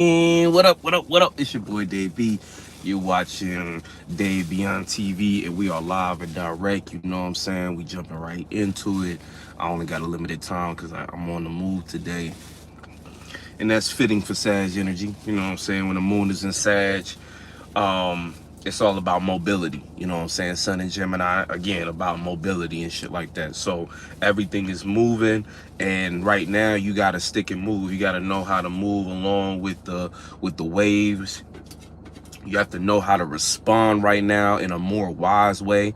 And what up, what up, what up? It's your boy Dave B. You're watching Dave Beyond TV, and we are live and direct. You know what I'm saying? We jumping right into it. I only got a limited time because I'm on the move today. And that's fitting for Sag energy. You know what I'm saying? When the moon is in Sag, it's all about mobility. You know what I'm saying? Sun and Gemini, again, about mobility and shit like that. So everything is moving, and right now you gotta stick and move. You gotta know how to move along with the waves. You have to know how to respond right now in a more wise way.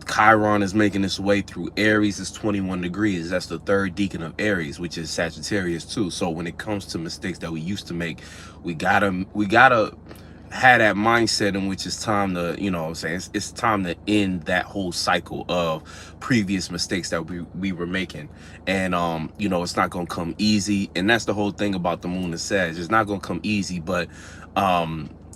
Chiron is making its way through Aries. It's 21 degrees. That's the third decan of Aries, which is Sagittarius too. So when it comes to mistakes that we used to make, we gotta had that mindset in which it's time to, you know what I'm saying, it's time to end that whole cycle of previous mistakes that we were making. And you know, it's not gonna come easy, and that's the whole thing about the moon and Sag. It's not gonna come easy, but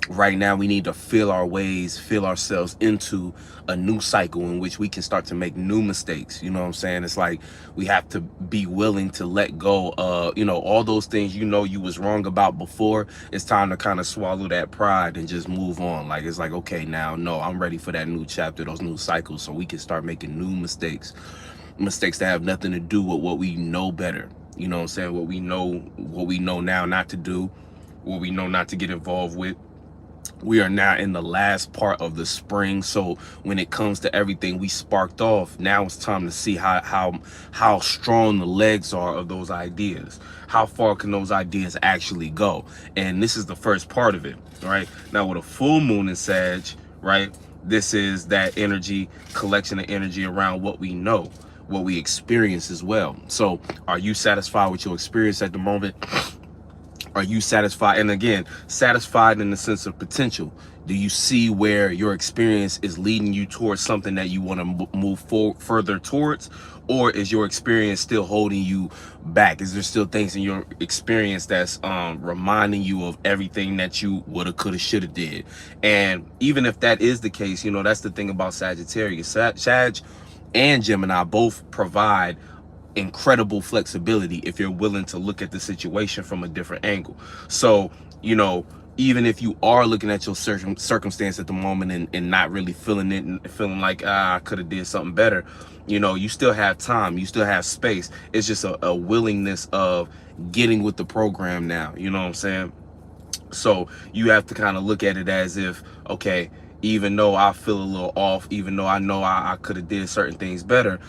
right now we need to feel our ways, feel ourselves into a new cycle in which we can start to make new mistakes. You know what I'm saying? It's like we have to be willing to let go of, you know, all those things you know you was wrong about before. It's time to kind of swallow that pride and just move on. Like, it's like, okay, now, no, I'm ready for that new chapter, those new cycles, so we can start making new mistakes that have nothing to do with what we know better. You know what I'm saying? What we know now not to do, what we know not to get involved with. We are now in the last part of the spring, so when it comes to everything we sparked off, now it's time to see how strong the legs are of those ideas. How far can those ideas actually go? And this is the first part of it, right? Now with a full moon in Sag, right, this is that energy, collection of energy around what we know, what we experience as well. So are you satisfied with your experience at the moment? Are you satisfied? And again, satisfied in the sense of potential. Do you see where your experience is leading you towards something that you want to move further towards? Or is your experience still holding you back? Is there still things in your experience that's reminding you of everything that you woulda, coulda, shoulda did? And even if that is the case, you know, that's the thing about Sagittarius. Sag and Gemini both provide incredible flexibility if you're willing to look at the situation from a different angle. So, you know, even if you are looking at your circumstance at the moment and not really feeling it and feeling like, I could have did something better, you know, you still have time, you still have space. It's just a willingness of getting with the program now. You know what I'm saying? So you have to kind of look at it as if, okay, even though I feel a little off, even though I know I could have did certain things better,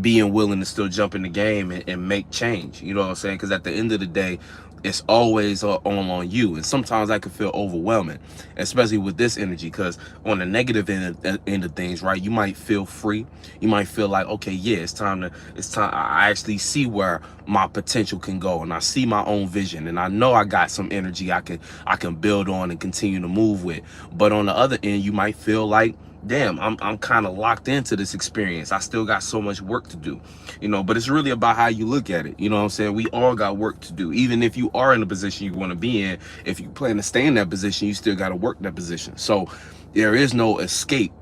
being willing to still jump in the game and make change. You know what I'm saying? Because at the end of the day, it's always on you. And sometimes I can feel overwhelming, especially with this energy, because on the negative end of things, right, you might feel free. You might feel like, okay, yeah, it's time. I actually see where my potential can go, and I see my own vision, and I know I got some energy I can build on and continue to move with. But on the other end, you might feel like, damn, I'm kind of locked into this experience. I still got so much work to do, you know. But it's really about how you look at it. You know what I'm saying? We all got work to do. Even if you are in the position you want to be in, if you plan to stay in that position, you still got to work that position. So there is no escape.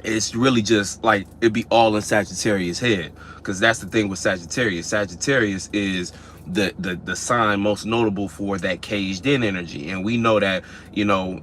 It's really just like it'd be all in Sagittarius' head, because that's the thing with Sagittarius. Sagittarius is the sign most notable for that caged in energy, and we know that, you know,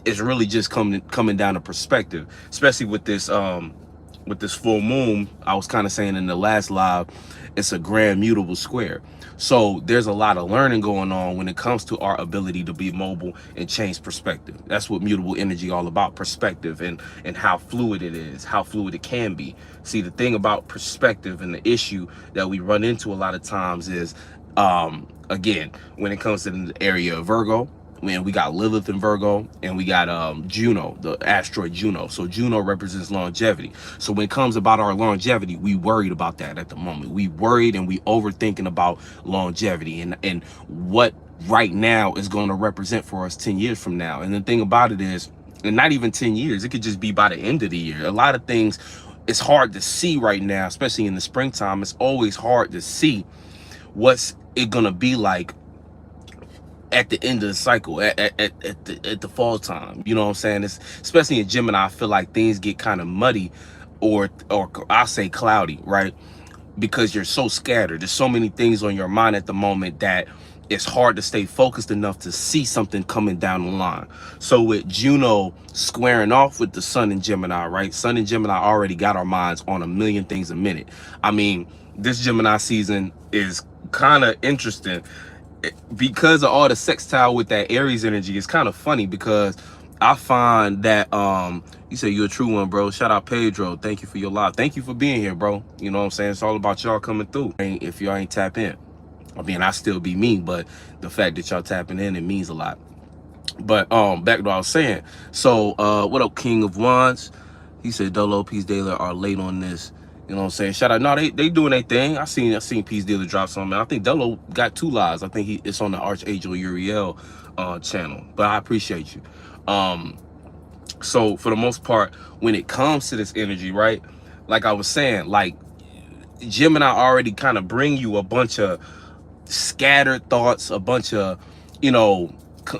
it's really just coming down to perspective, especially with this full moon. I was kind of saying in the last live, it's a grand mutable square. So there's a lot of learning going on when it comes to our ability to be mobile and change perspective. That's what mutable energy all about, perspective, and how fluid it is, how fluid it can be. See, the thing about perspective and the issue that we run into a lot of times is, again, when it comes to the area of Virgo, when we got Lilith in Virgo, and we got Juno, the asteroid Juno. So Juno represents longevity. So when it comes about our longevity, we worried about that at the moment. We worried and we overthinking about longevity and what right now is going to represent for us 10 years from now. And the thing about it is, and not even 10 years, it could just be by the end of the year. A lot of things, it's hard to see right now, especially in the springtime. It's always hard to see what's it gonna be like at the end of the cycle, at the fall time. You know what I'm saying? It's, especially in Gemini, I feel like things get kind of muddy, or I say cloudy, right? Because you're so scattered. There's so many things on your mind at the moment that it's hard to stay focused enough to see something coming down the line. So with Juno squaring off with the Sun in Gemini, right? Sun in Gemini already got our minds on a million things a minute. I mean, this Gemini season is kind of interesting because of all the sextile with that Aries energy. It's kind of funny because I find that you say you're a true one, bro. Shout out Pedro. Thank you for your live. Thank you for being here, bro. You know what I'm saying? It's all about y'all coming through. If y'all ain't tap in, I mean, I still be me, but the fact that y'all tapping in, it means a lot. But back to what I was saying. So what up, King of Wands? He said Dolo, Peace Dealer are late on this. You know what I'm saying? Shout out. No, they doing their thing. I seen Peace Dealer drop something. I think Dolo got 2 lives. I think it's on the Archangel Uriel channel. But I appreciate you. So for the most part, when it comes to this energy, right? Like I was saying, like Gemini already kind of bring you a bunch of scattered thoughts, a bunch of, you know,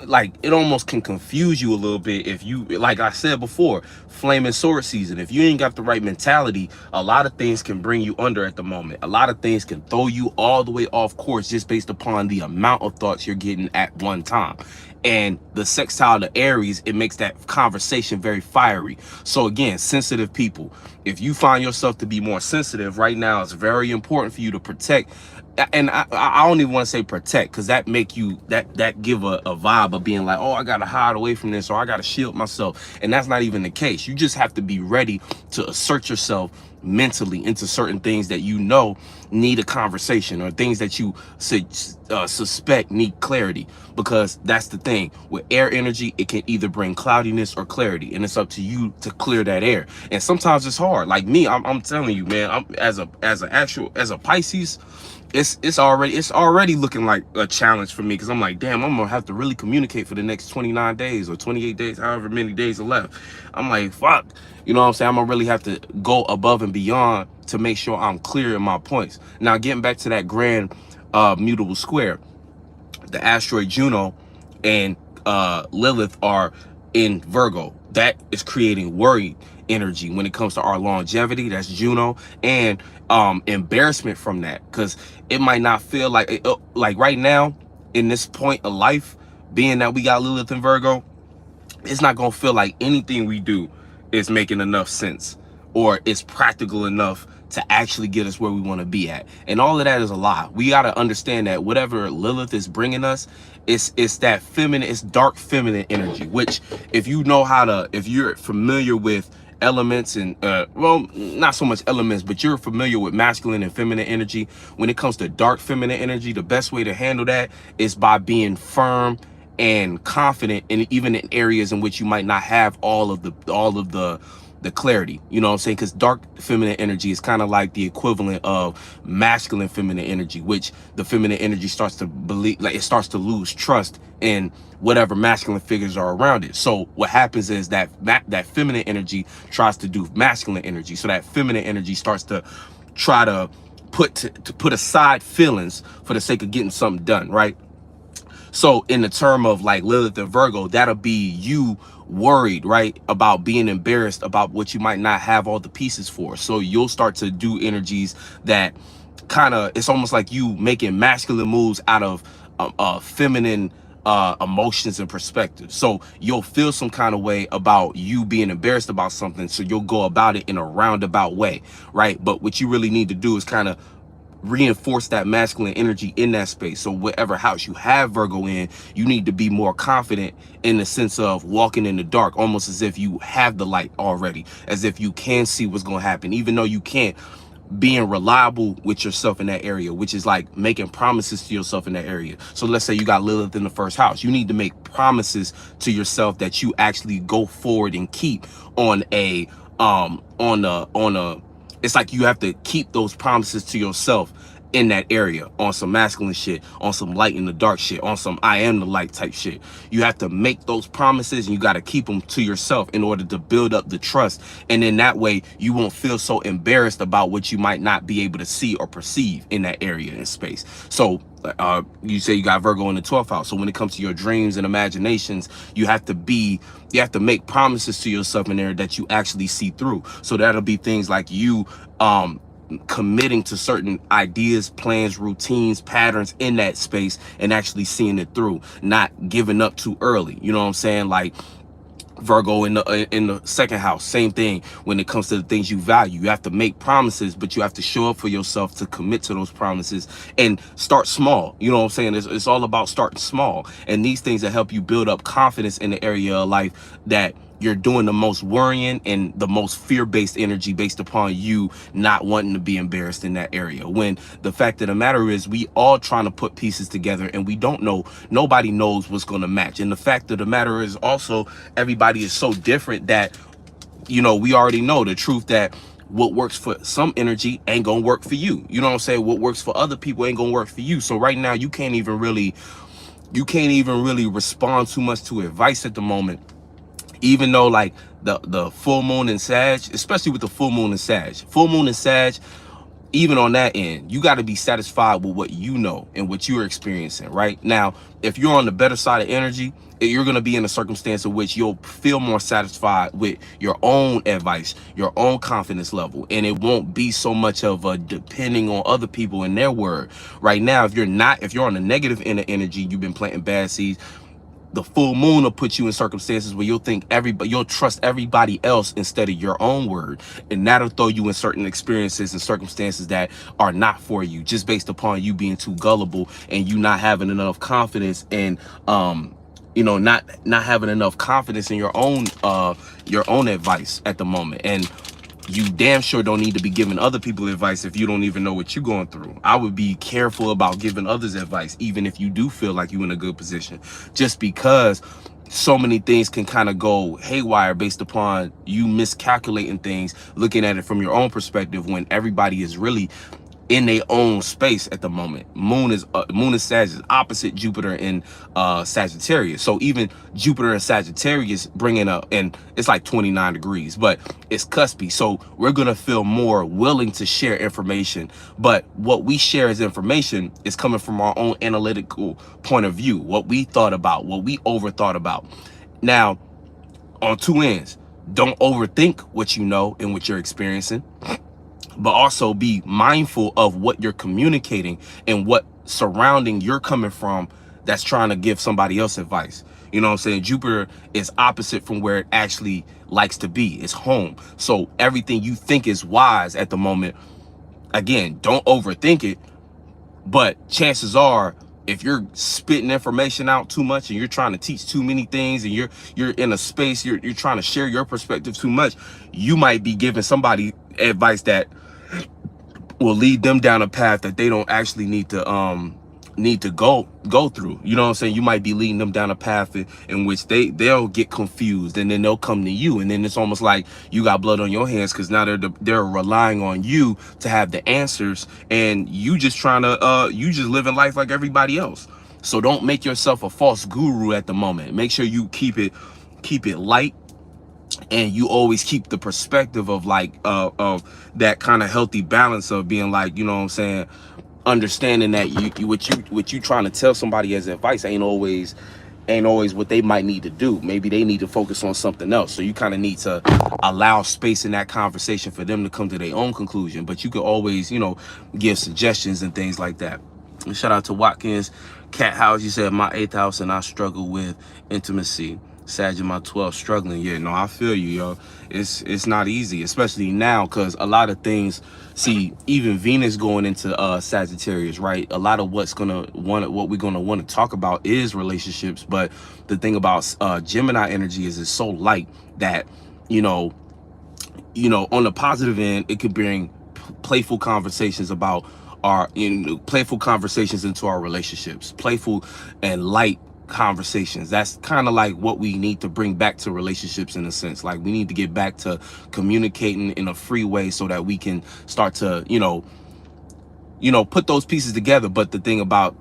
like it almost can confuse you a little bit if you, like I said before, flaming sword season. If you ain't got the right mentality, a lot of things can bring you under at the moment. A lot of things can throw you all the way off course just based upon the amount of thoughts you're getting at one time. And the sextile to Aries, it makes that conversation very fiery. So again, sensitive people, if you find yourself to be more sensitive right now, it's very important for you to protect. And I don't even want to say protect, because that make you that give a vibe of being like, oh, I gotta hide away from this, or I gotta shield myself. And that's not even the case. You just have to be ready to assert yourself mentally into certain things that you know need a conversation, or things that you suspect need clarity. Because that's the thing with air energy, it can either bring cloudiness or clarity, and it's up to you to clear that air. And sometimes it's hard. Like me, I'm telling you, man, I'm as a Pisces, it's already looking like a challenge for me, because I'm like, damn, I'm gonna have to really communicate for the next 29 days or 28 days, however many days are left. I'm like, fuck, you know what I'm saying? I'm gonna really have to go above and beyond to make sure I'm clear in my points. Now, getting back to that grand mutable square, the asteroid Juno and Lilith are in Virgo. That is creating worry energy when it comes to our longevity. That's Juno. And embarrassment from that, because it might not feel like like right now in this point of life, being that we got Lilith and Virgo, it's not gonna feel like anything we do is making enough sense, or it's practical enough to actually get us where we want to be at. And all of that is a lie. We got to understand that whatever Lilith is bringing us, it's that feminine, it's dark feminine energy, which if you know how to, if you're familiar with elements and well, not so much elements, but you're familiar with masculine and feminine energy, when it comes to dark feminine energy, the best way to handle that is by being firm and confident, and even in areas in which you might not have all of the clarity, you know what I'm saying? Because dark feminine energy is kind of like the equivalent of masculine feminine energy, which the feminine energy starts to believe, like it starts to lose trust in whatever masculine figures are around it. So what happens is that feminine energy tries to do masculine energy. So that feminine energy starts to try to put aside feelings for the sake of getting something done, right? So in the term of like Lilith and Virgo, that'll be you worried, right, about being embarrassed about what you might not have all the pieces for. So you'll start to do energies that kind of, it's almost like you making masculine moves out of feminine emotions and perspectives. So you'll feel some kind of way about you being embarrassed about something, so you'll go about it in a roundabout way, right? But what you really need to do is kind of reinforce that masculine energy in that space. So whatever house you have Virgo in, you need to be more confident in the sense of walking in the dark, almost as if you have the light already, as if you can see what's going to happen, even though you can't. Being reliable with yourself in that area, which is like making promises to yourself in that area. So let's say you got Lilith in the first house, you need to make promises to yourself that you actually go forward and keep on a it's like you have to keep those promises to yourself in that area, on some masculine shit, on some light in the dark shit, on some I am the light type shit. You have to make those promises, and you got to keep them to yourself in order to build up the trust. And in that way, you won't feel so embarrassed about what you might not be able to see or perceive in that area and space. So you say you got Virgo in the 12th house. So when it comes to your dreams and imaginations, you have to make promises to yourself in there that you actually see through. So that'll be things like you committing to certain ideas, plans, routines, patterns in that space, and actually seeing it through, not giving up too early. You know what I'm saying? Like Virgo in the second house, same thing. When it comes to the things you value, you have to make promises, but you have to show up for yourself to commit to those promises and start small. You know what I'm saying? It's all about starting small, and these things that help you build up confidence in the area of life that you're doing the most worrying and the most fear-based energy based upon you not wanting to be embarrassed in that area. When the fact of the matter is, we all trying to put pieces together and we don't know, nobody knows what's going to match. And the fact of the matter is also, everybody is so different that, you know, we already know the truth that what works for some energy ain't gonna work for you. You know what I'm saying? What works for other people ain't gonna work for you. So right now you can't even really respond too much to advice at the moment, even though like the full moon in Sag, especially with the full moon in Sag, even on that end, you got to be satisfied with what you know and what you're experiencing right now. If you're on the better side of energy, you're going to be in a circumstance in which you'll feel more satisfied with your own advice, your own confidence level, and it won't be so much of a depending on other people and their word. Right now, if you're on the negative end of energy, you've been planting bad seeds. The full moon will put you in circumstances where you'll trust everybody else instead of your own word, and that'll throw you in certain experiences and circumstances that are not for you, just based upon you being too gullible and you not having enough confidence and you know, not having enough confidence in your own advice at the moment. And you damn sure don't need to be giving other people advice if you don't even know what you're going through. I would be careful about giving others advice, even if you do feel like you're in a good position, just because so many things can kind of go haywire based upon you miscalculating things, looking at it from your own perspective, when everybody is really in their own space at the moment. Moon is Sag is opposite Jupiter in Sagittarius. So even Jupiter and Sagittarius bringing up, and it's like 29 degrees, but it's cuspy. So we're gonna feel more willing to share information. But what we share as information is coming from our own analytical point of view, what we thought about, what we overthought about. Now, on two ends, don't overthink what you know and what you're experiencing, but also be mindful of what you're communicating and what surrounding you're coming from that's trying to give somebody else advice. You know what I'm saying? Jupiter is opposite from where it actually likes to be. It's home. So everything you think is wise at the moment, again, don't overthink it. But chances are, if you're spitting information out too much and you're trying to teach too many things and you're in a space, you're trying to share your perspective too much, you might be giving somebody advice that will lead them down a path that they don't actually need to go through. You know what I'm saying? You might be leading them down a path in which they'll get confused, and then they'll come to you, and then it's almost like you got blood on your hands, because now they're relying on you to have the answers, and you just trying to you just living life like everybody else. So don't make yourself a false guru at the moment. Make sure you keep it light, and you always keep the perspective of like of that kind of healthy balance of being like, you know what I'm saying, understanding that what you trying to tell somebody as advice ain't always what they might need to do. Maybe they need to focus on something else. So you kind of need to allow space in that conversation for them to come to their own conclusion. But you could always, you know, give suggestions and things like that. And shout out to Watkins Cat House. You said my 8th house and I struggle with intimacy. Sag in my 12th struggling. Yeah, no, I feel you, yo. It's not easy, especially now, because a lot of things, see, even Venus going into Sagittarius, right? A lot of what we're gonna want to talk about is relationships. But the thing about Gemini energy is it's so light that, you know, on the positive end, it could bring playful conversations about playful conversations into our relationships, playful and light conversations. That's kind of like what we need to bring back to relationships, in a sense. Like, we need to get back to communicating in a free way so that we can start to, you know, put those pieces together. But the thing about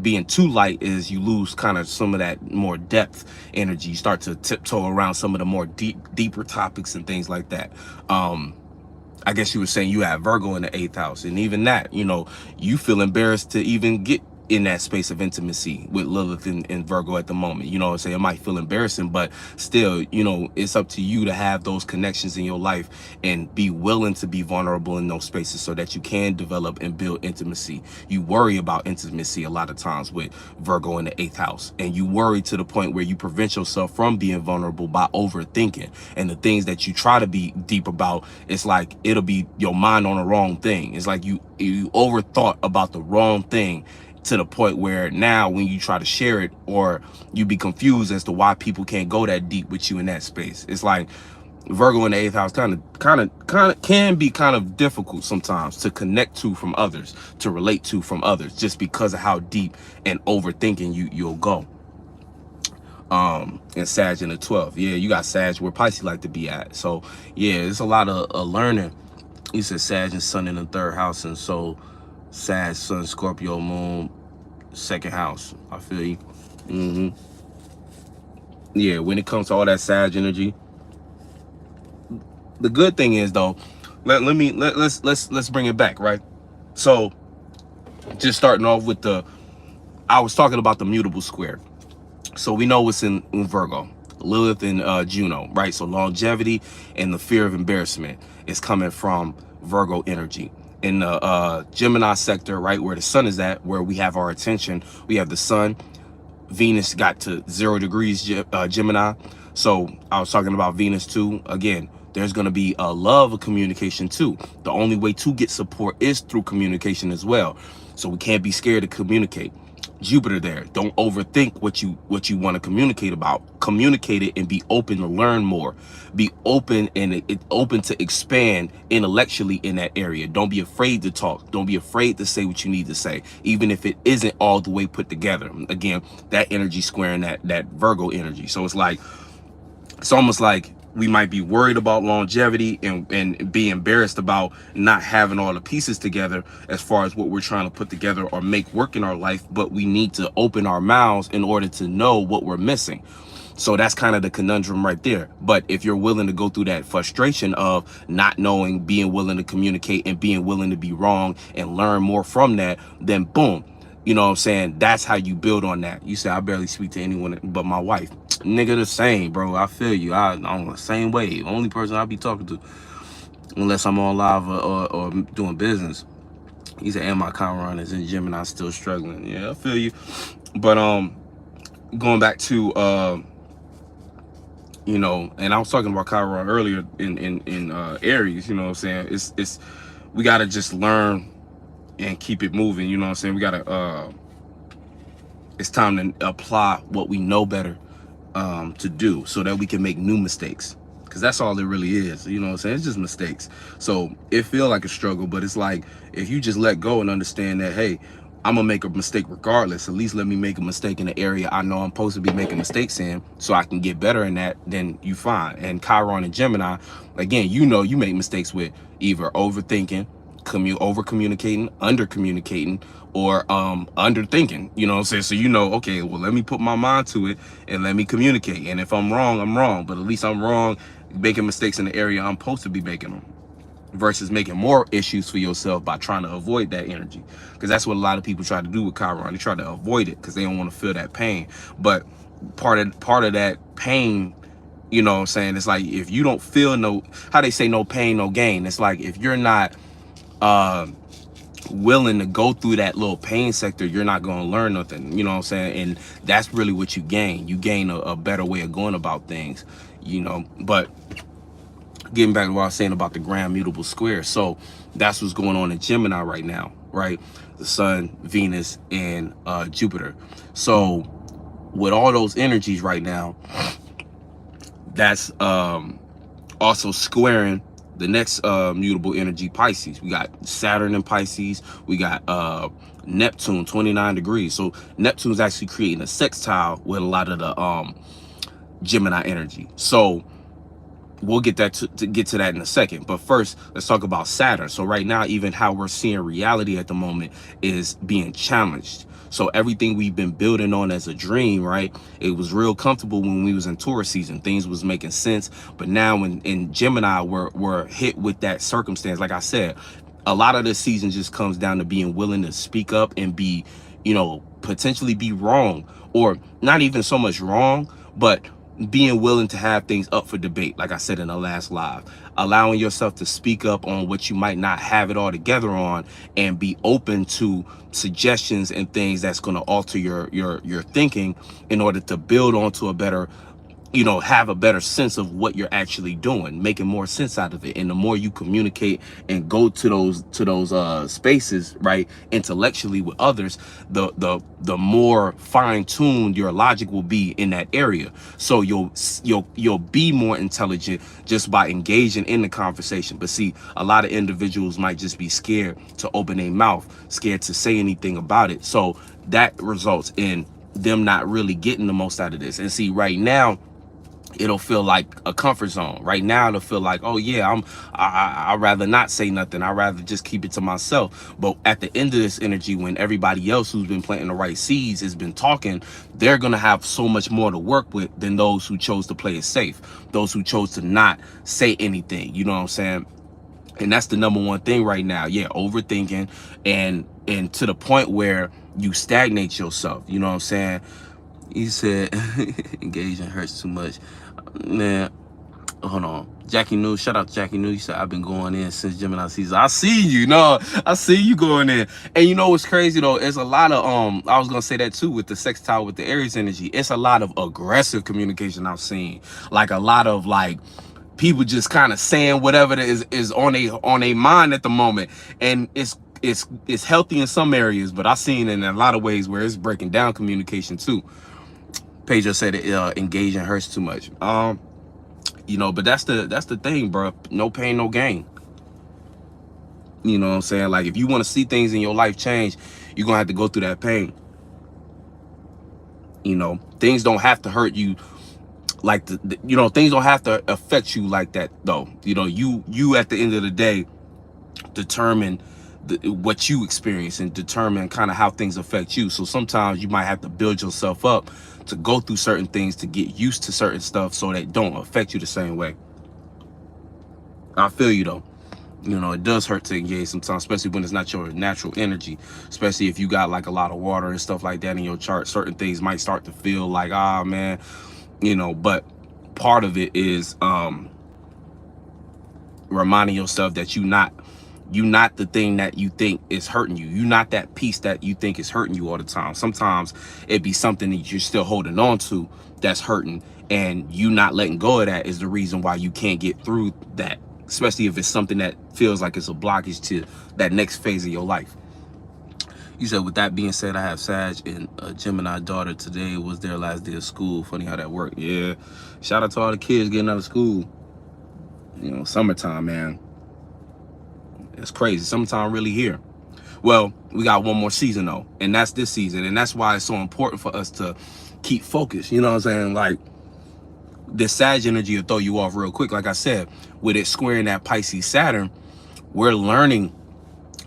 being too light is you lose kind of some of that more depth energy. You start to tiptoe around some of the more deeper topics and things like that. I guess you were saying you have Virgo in the 8th house, and even that, you know, you feel embarrassed to even get in that space of intimacy with Lilith and Virgo at the moment. You know what I'm saying? It might feel embarrassing, but still, you know, it's up to you to have those connections in your life and be willing to be vulnerable in those spaces so that you can develop and build intimacy. You worry about intimacy a lot of times with Virgo in the 8th house, and you worry to the point where you prevent yourself from being vulnerable by overthinking. And the things that you try to be deep about, it's like it'll be your mind on the wrong thing. It's like you overthought about the wrong thing, to the point where now when you try to share it, or you be confused as to why people can't go that deep with you in that space. It's like Virgo in the 8th house kind of can be kind of difficult sometimes to connect to from others, to relate to from others, just because of how deep and overthinking you'll go. And Sag in the 12th. Yeah, you got Sag where Pisces like to be at. So yeah, it's a lot of learning. You said Sag and Sun in the 3rd house, and so Sag, Sun, Scorpio, Moon, 2nd house. I feel you. Yeah, when it comes to all that Sag energy, the good thing is though, let's bring it back, right? So just starting off with I was talking about the mutable square. So we know what's in Virgo, Lilith and Juno, right? So longevity and the fear of embarrassment is coming from Virgo energy. In the Gemini sector, right, where the sun is at, where we have our attention, we have the sun. Venus got to 0 degrees Gemini. So I was talking about Venus too. Again, there's going to be a love of communication too. The only way to get support is through communication as well. So we can't be scared to communicate. Jupiter there. Don't overthink what you want to communicate about. Communicate it and be open to learn more. Be open and open to expand intellectually in that area. Don't be afraid to talk. Don't be afraid to say what you need to say, even if it isn't all the way put together. Again, that energy squaring that Virgo energy. So it's almost like we might be worried about longevity and be embarrassed about not having all the pieces together as far as what we're trying to put together or make work in our life, but we need to open our mouths in order to know what we're missing. So that's kind of the conundrum right there. But if you're willing to go through that frustration of not knowing, being willing to communicate and being willing to be wrong and learn more from that, then boom, you know what I'm saying? That's how you build on that. You say, I barely speak to anyone but my wife. Nigga, the same, bro. I feel you. I'm the same way. Only person I be talking to, unless I'm on live or doing business. He said, and my Chiron is in Gemini, still struggling. Yeah, I feel you. But going back to you know, and I was talking about Chiron earlier in Aries. You know what I'm saying? It's we gotta just learn and keep it moving. You know what I'm saying? We gotta it's time to apply what we know better to do, so that we can make new mistakes, because that's all it really is. You know what I'm saying? It's just mistakes. So it feel like a struggle, but it's like, if you just let go and understand that, hey, I'm gonna make a mistake regardless, at least let me make a mistake in the area I know I'm supposed to be making mistakes in, so I can get better in that, then you fine. And Chiron and Gemini, again, you know, you make mistakes with either overthinking, over communicating, under communicating, or underthinking. You know what I'm saying? So you know, okay, well, let me put my mind to it and let me communicate, and if I'm wrong, I'm wrong, but at least I'm wrong making mistakes in the area I'm supposed to be making them, versus making more issues for yourself by trying to avoid that energy. Because that's what a lot of people try to do with Chiron. They try to avoid it because they don't want to feel that pain. But part of that pain, you know what I'm saying, it's like, if you don't feel how they say, no pain, no gain. It's like, if you're not willing to go through that little pain sector, you're not going to learn nothing. You know what I'm saying? And that's really what you gain. You gain a better way of going about things, you know. But getting back to what I was saying about the grand mutable square, so that's what's going on in Gemini right now, right? The Sun, Venus, and Jupiter. So with all those energies right now, that's also squaring the next mutable energy, Pisces. We got Saturn in Pisces. We got Neptune, 29 degrees. So Neptune's actually creating a sextile with a lot of the Gemini energy. So we'll get that to get to that in a second. But first, let's talk about Saturn. So right now, even how we're seeing reality at the moment is being challenged. So everything we've been building on as a dream, right? It was real comfortable when we was in Taurus season. Things was making sense. But now in Gemini, we're hit with that circumstance. Like I said, a lot of this season just comes down to being willing to speak up and be, you know, potentially be wrong, or not even so much wrong, but being willing to have things up for debate. Like I said in the last live, allowing yourself to speak up on what you might not have it all together on, and be open to suggestions and things that's going to alter your thinking in order to build onto a better, you know, have a better sense of what you're actually doing, making more sense out of it. And the more you communicate and go to those spaces, right, intellectually with others, the more fine-tuned your logic will be in that area. So you'll be more intelligent just by engaging in the conversation. But see, a lot of individuals might just be scared to open their mouth, scared to say anything about it. So that results in them not really getting the most out of this. And see, right now, it'll feel like a comfort zone. Right now, it'll feel like, oh yeah, I'd rather not say nothing. I'd rather just keep it to myself. But at the end of this energy, when everybody else who's been planting the right seeds has been talking, they're gonna have so much more to work with than those who chose to play it safe, those who chose to not say anything. You know what I'm saying? And that's the number one thing right now. Yeah, overthinking, and to the point where you stagnate yourself. You know what I'm saying? He said, engaging hurts too much. Man, hold on. Jackie News, shout out to Jackie News. He said, I've been going in since Gemini season. I see you. No, I see you going in. And you know what's crazy though? It's a lot of, I was going to say that too with the sextile, with the Aries energy. It's a lot of aggressive communication I've seen. Like a lot of like, people just kind of saying whatever is on a mind at the moment. And it's healthy in some areas, but I've seen in a lot of ways where it's breaking down communication too. Pedro said engaging hurts too much. You know, but that's the thing, bro. No pain, no gain. You know what I'm saying? Like, if you want to see things in your life change, you're gonna have to go through that pain. You know, things don't have to hurt you like you know, things don't have to affect you like that though. You know, you at the end of the day determine what you experience and determine kind of how things affect you. So sometimes you might have to build yourself up to go through certain things to get used to certain stuff so that don't affect you the same way. I feel you though. You know, it does hurt to engage sometimes, especially when it's not your natural energy, especially if you got like a lot of water and stuff like that in your chart. Certain things might start to feel like, ah, man, you know, but part of it is reminding yourself that you not the thing that you think is hurting you. You're not that piece that you think is hurting you all the time. Sometimes it be something that you're still holding on to that's hurting, and you not letting go of that is the reason why you can't get through that, especially if it's something that feels like it's a blockage to that next phase of your life. You said, with that being said, I have Sag and a Gemini daughter. Today was their last day of school. Funny how that worked. Yeah, shout out to all the kids getting out of school. You know, summertime, man. It's crazy. Summertime really here. Well, we got one more season though, and that's this season. And that's why it's so important for us to keep focused. You know what I'm saying? Like, this Sag energy will throw you off real quick. Like I said, with it squaring that Pisces Saturn, we're learning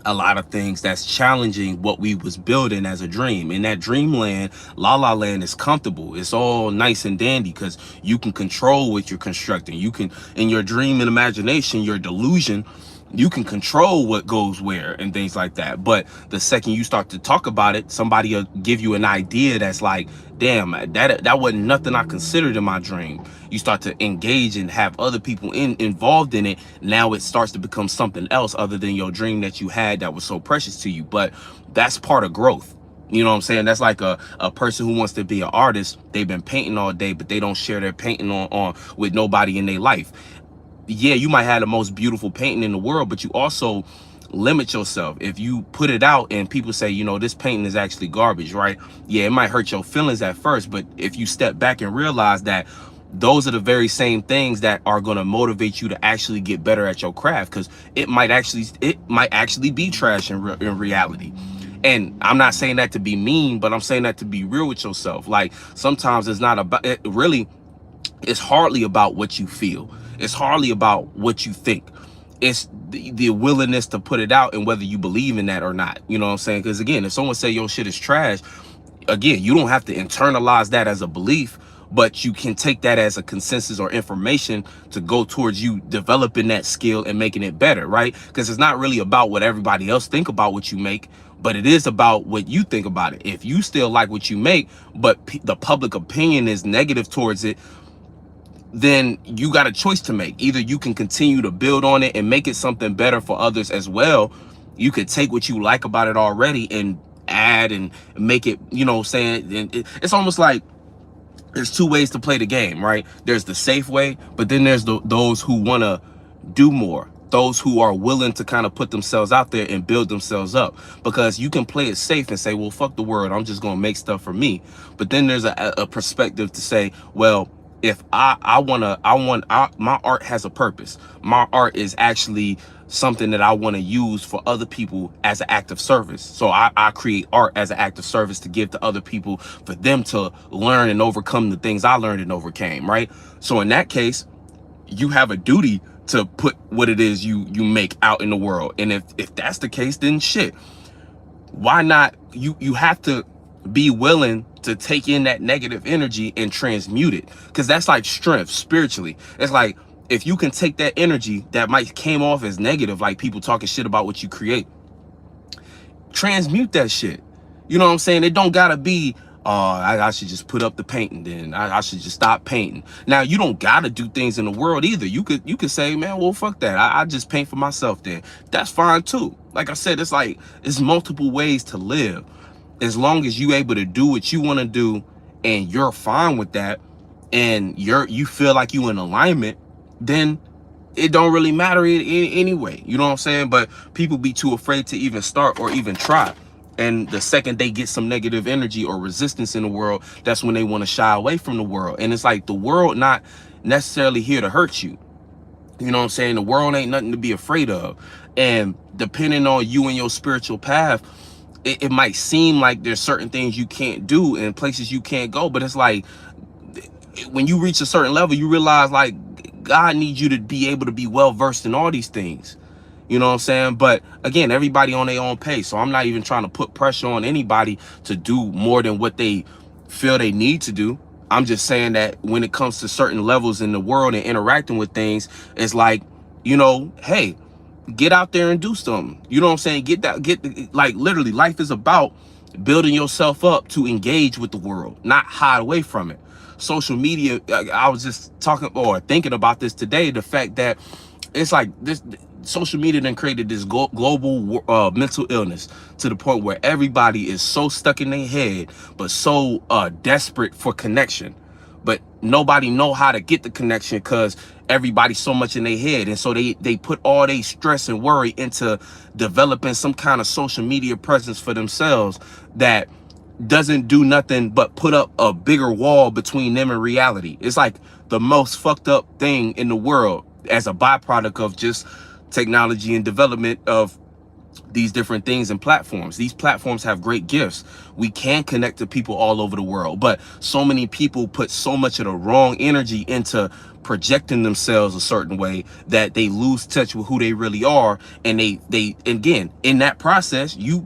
a lot of things that's challenging what we was building as a dream. In that dreamland, la la land is comfortable. It's all nice and dandy because you can control what you're constructing. You can, in your dream and imagination, your delusion, you can control what goes where and things like that. But the second you start to talk about it, somebody will give you an idea that's like, damn, that wasn't nothing I considered in my dream. You start to engage and have other people involved in it. Now it starts to become something else other than your dream that you had that was so precious to you. But that's part of growth. You know what I'm saying? That's like a person who wants to be an artist. They've been painting all day, but they don't share their painting on with nobody in their life. Yeah, you might have the most beautiful painting in the world, but you also limit yourself. If you put it out and people say, you know, this painting is actually garbage, right? Yeah, it might hurt your feelings at first, but if you step back and realize that those are the very same things that are going to motivate you to actually get better at your craft, because it might actually be trash in reality. And I'm not saying that to be mean, but I'm saying that to be real with yourself. Like, sometimes it's not about it, really. It's hardly about what you feel. It's hardly about what you think. It's the willingness to put it out and whether you believe in that or not. You know what I'm saying? Because again, if someone say your shit is trash, again, you don't have to internalize that as a belief, but you can take that as a consensus or information to go towards you developing that skill and making it better, right? Because it's not really about what everybody else think about what you make, but it is about what you think about it. If you still like what you make, but the public opinion is negative towards it, then you got a choice to make. Either you can continue to build on it and make it something better for others as well. You could take what you like about it already and add and make it, you know, saying, and it's almost like there's two ways to play the game, right? There's the safe way, but then there's those who want to do more, those who are willing to kind of put themselves out there and build themselves up. Because you can play it safe and say, well, fuck the world, I'm just going to make stuff for me. But then there's a perspective to say, well, if my art has a purpose. My art is actually something that I want to use for other people as an act of service. So I create art as an act of service to give to other people, for them to learn and overcome the things I learned and overcame, right? So in that case, you have a duty to put what it is you make out in the world. And if that's the case, then shit, why not? You have to be willing to take in that negative energy and transmute it, because that's like strength spiritually. It's like, if you can take that energy that might came off as negative, like people talking shit about what you create, transmute that shit. You know what I'm saying? It don't gotta be, I should just put up the painting, then I should just stop painting. Now, you don't gotta do things in the world either. You could say, man, well, fuck that, I just paint for myself then. That's fine too. Like I said, it's like, it's multiple ways to live. As long as you able to do what you want to do and you're fine with that, and you feel like you in alignment, then it don't really matter anyway. You know what I'm saying? But people be too afraid to even start or even try. And the second they get some negative energy or resistance in the world, that's when they want to shy away from the world. And it's like, the world not necessarily here to hurt you. You know what I'm saying? The world ain't nothing to be afraid of. And depending on you and your spiritual path, it might seem like there's certain things you can't do and places you can't go. But it's like, when you reach a certain level, you realize, like, God needs you to be able to be well versed in all these things. You know what I'm saying? But again, everybody on their own pace. So I'm not even trying to put pressure on anybody to do more than what they feel they need to do. I'm just saying that when it comes to certain levels in the world and interacting with things, it's like, you know, hey, get out there and do something. You know what I'm saying? Like, literally, life is about building yourself up to engage with the world, not hide away from it. Social media, I was just talking or thinking about this today, the fact that it's like this social media then created this global mental illness, to the point where everybody is so stuck in their head, but so desperate for connection, but nobody know how to get the connection because everybody's so much in their head. And so they put all their stress and worry into developing some kind of social media presence for themselves that doesn't do nothing but put up a bigger wall between them and reality. It's like the most fucked up thing in the world, as a byproduct of just technology and development of these different things and platforms. These platforms have great gifts. We can connect to people all over the world, but so many people put so much of the wrong energy into projecting themselves a certain way that they lose touch with who they really are. And they again, in that process, you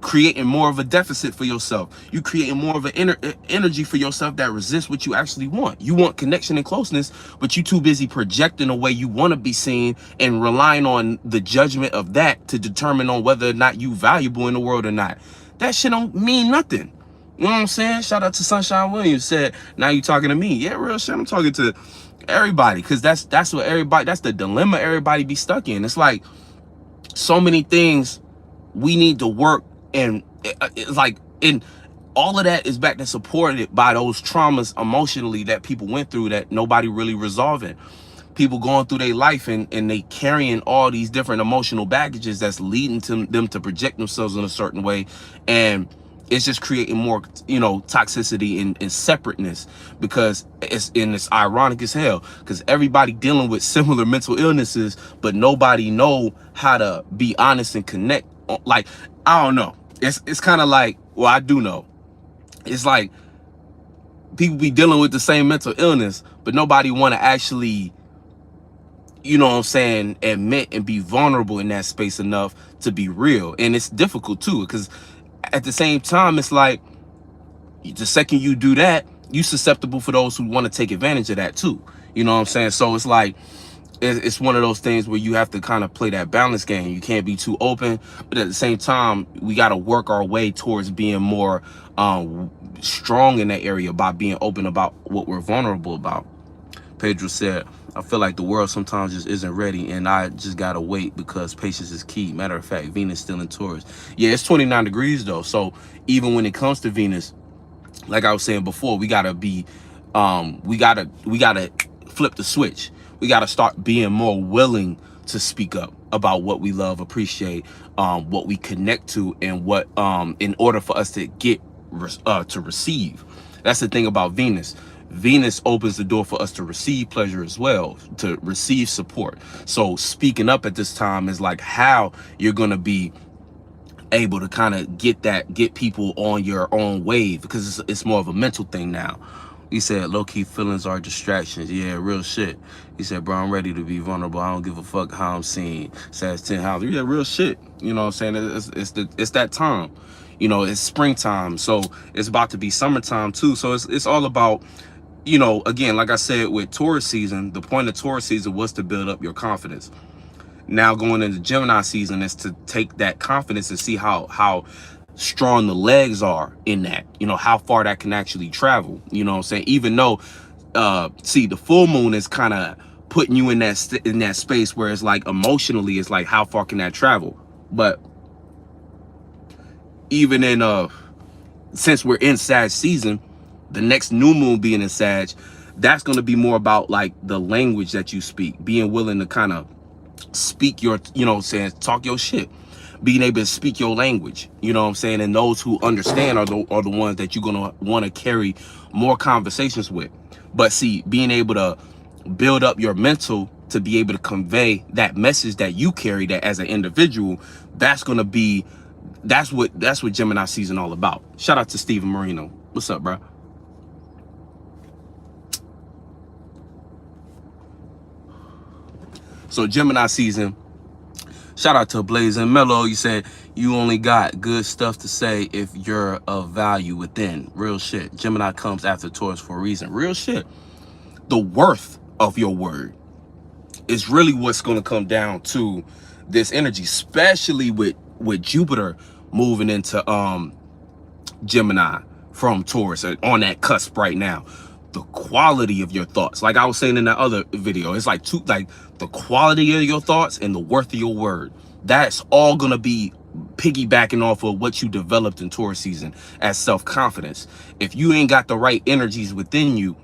creating more of a deficit for yourself. You creating more of an energy for yourself that resists what you actually want. You want connection and closeness, but you too busy projecting the way you want to be seen and relying on the judgment of that to determine on whether or not you valuable in the world or not. That shit don't mean nothing. You know what I'm saying? Shout out to Sunshine Williams, said, now you talking to me. Yeah, real shit, I'm talking to everybody, because that's what everybody, that's the dilemma everybody be stuck in. It's like, so many things we need to work, and it's like, in all of that is back to supported by those traumas emotionally that people went through that nobody really resolving. People going through their life and they carrying all these different emotional baggages that's leading to them to project themselves in a certain way, and it's just creating more, you know, toxicity and separateness, because it's ironic as hell, because everybody dealing with similar mental illnesses, but nobody know how to be honest and connect. Like, I don't know. It's kind of like, well, I do know. It's like people be dealing with the same mental illness, but nobody want to actually, you know what I'm saying, admit and be vulnerable in that space enough to be real. And it's difficult too, because at the same time, it's like, The second you do that, you susceptible for those who want to take advantage of that too. You know what I'm saying? So it's like, it's one of those things where you have to kind of play that balance game. You can't be too open, but at the same time, we got to work our way towards being more strong in that area by being open about what we're vulnerable about. Pedro said, I feel like the world sometimes just isn't ready, and I just gotta wait because patience is key. Matter of fact, Venus still in Taurus. Yeah, it's 29 degrees though. So even when it comes to Venus, like I was saying before, we gotta be, we gotta flip the switch. We gotta start being more willing to speak up about what we love, appreciate, what we connect to, and what, in order for us to get to receive. That's the thing about Venus. Venus opens the door for us to receive pleasure as well, to receive support. So speaking up at this time is like how you're gonna be able to kind of get people on your own wave, because it's more of a mental thing now. He said low-key feelings are distractions. Yeah, real shit. He said, bro, I'm ready to be vulnerable. I don't give a fuck how I'm seen. Says 10 house. Yeah, real shit. You know what I'm saying? It's that time. You know, it's springtime, so it's about to be summertime too. So it's all about, you know, again, like I said, with Taurus season, the point of Taurus season was to build up your confidence. Now going into Gemini season is to take that confidence and see how strong the legs are in that, you know, how far that can actually travel. You know what I'm saying? Even though, see, the full moon is kind of putting you in that space where it's like emotionally, it's like, how far can that travel? But even in, since we're in Sag season, the next new moon being in Sag, that's going to be more about like the language that you speak, being willing to kind of speak your, you know what I'm saying, talk your shit, being able to speak your language, you know what I'm saying? And those who understand are the ones that you're going to want to carry more conversations with. But see, being able to build up your mental to be able to convey that message that you carry, that as an individual, that's going to be, that's what Gemini season all about. Shout out to Steven Marino. What's up, bro? So Gemini season, shout out to Blazing Mellow. You said you only got good stuff to say if you're of value within. Real shit. Gemini comes after Taurus for a reason. Real shit. The worth of your word is really what's going to come down to this energy, especially with Jupiter moving into Gemini from Taurus, on that cusp right now. The quality of your thoughts, like I was saying in that other video, it's like the quality of your thoughts and the worth of your word. That's all gonna be piggybacking off of what you developed in Taurus season as self-confidence. If you ain't got the right energies within you,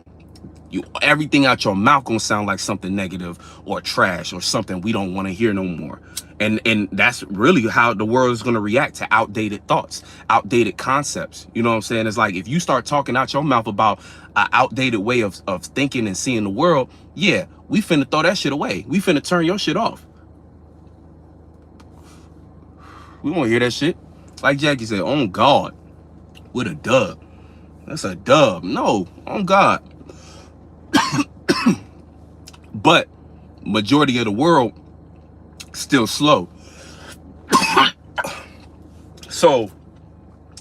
everything out your mouth gonna sound like something negative or trash or something we don't want to hear no more. And that's really how the world is gonna react to outdated thoughts, outdated concepts. You know what I'm saying? It's like if you start talking out your mouth about an outdated way of thinking and seeing the world, yeah, we finna throw that shit away. We finna turn your shit off. We won't hear that shit. Like Jackie said, on God, with a dub. That's a dub. No, on God. But majority of the world still slow. So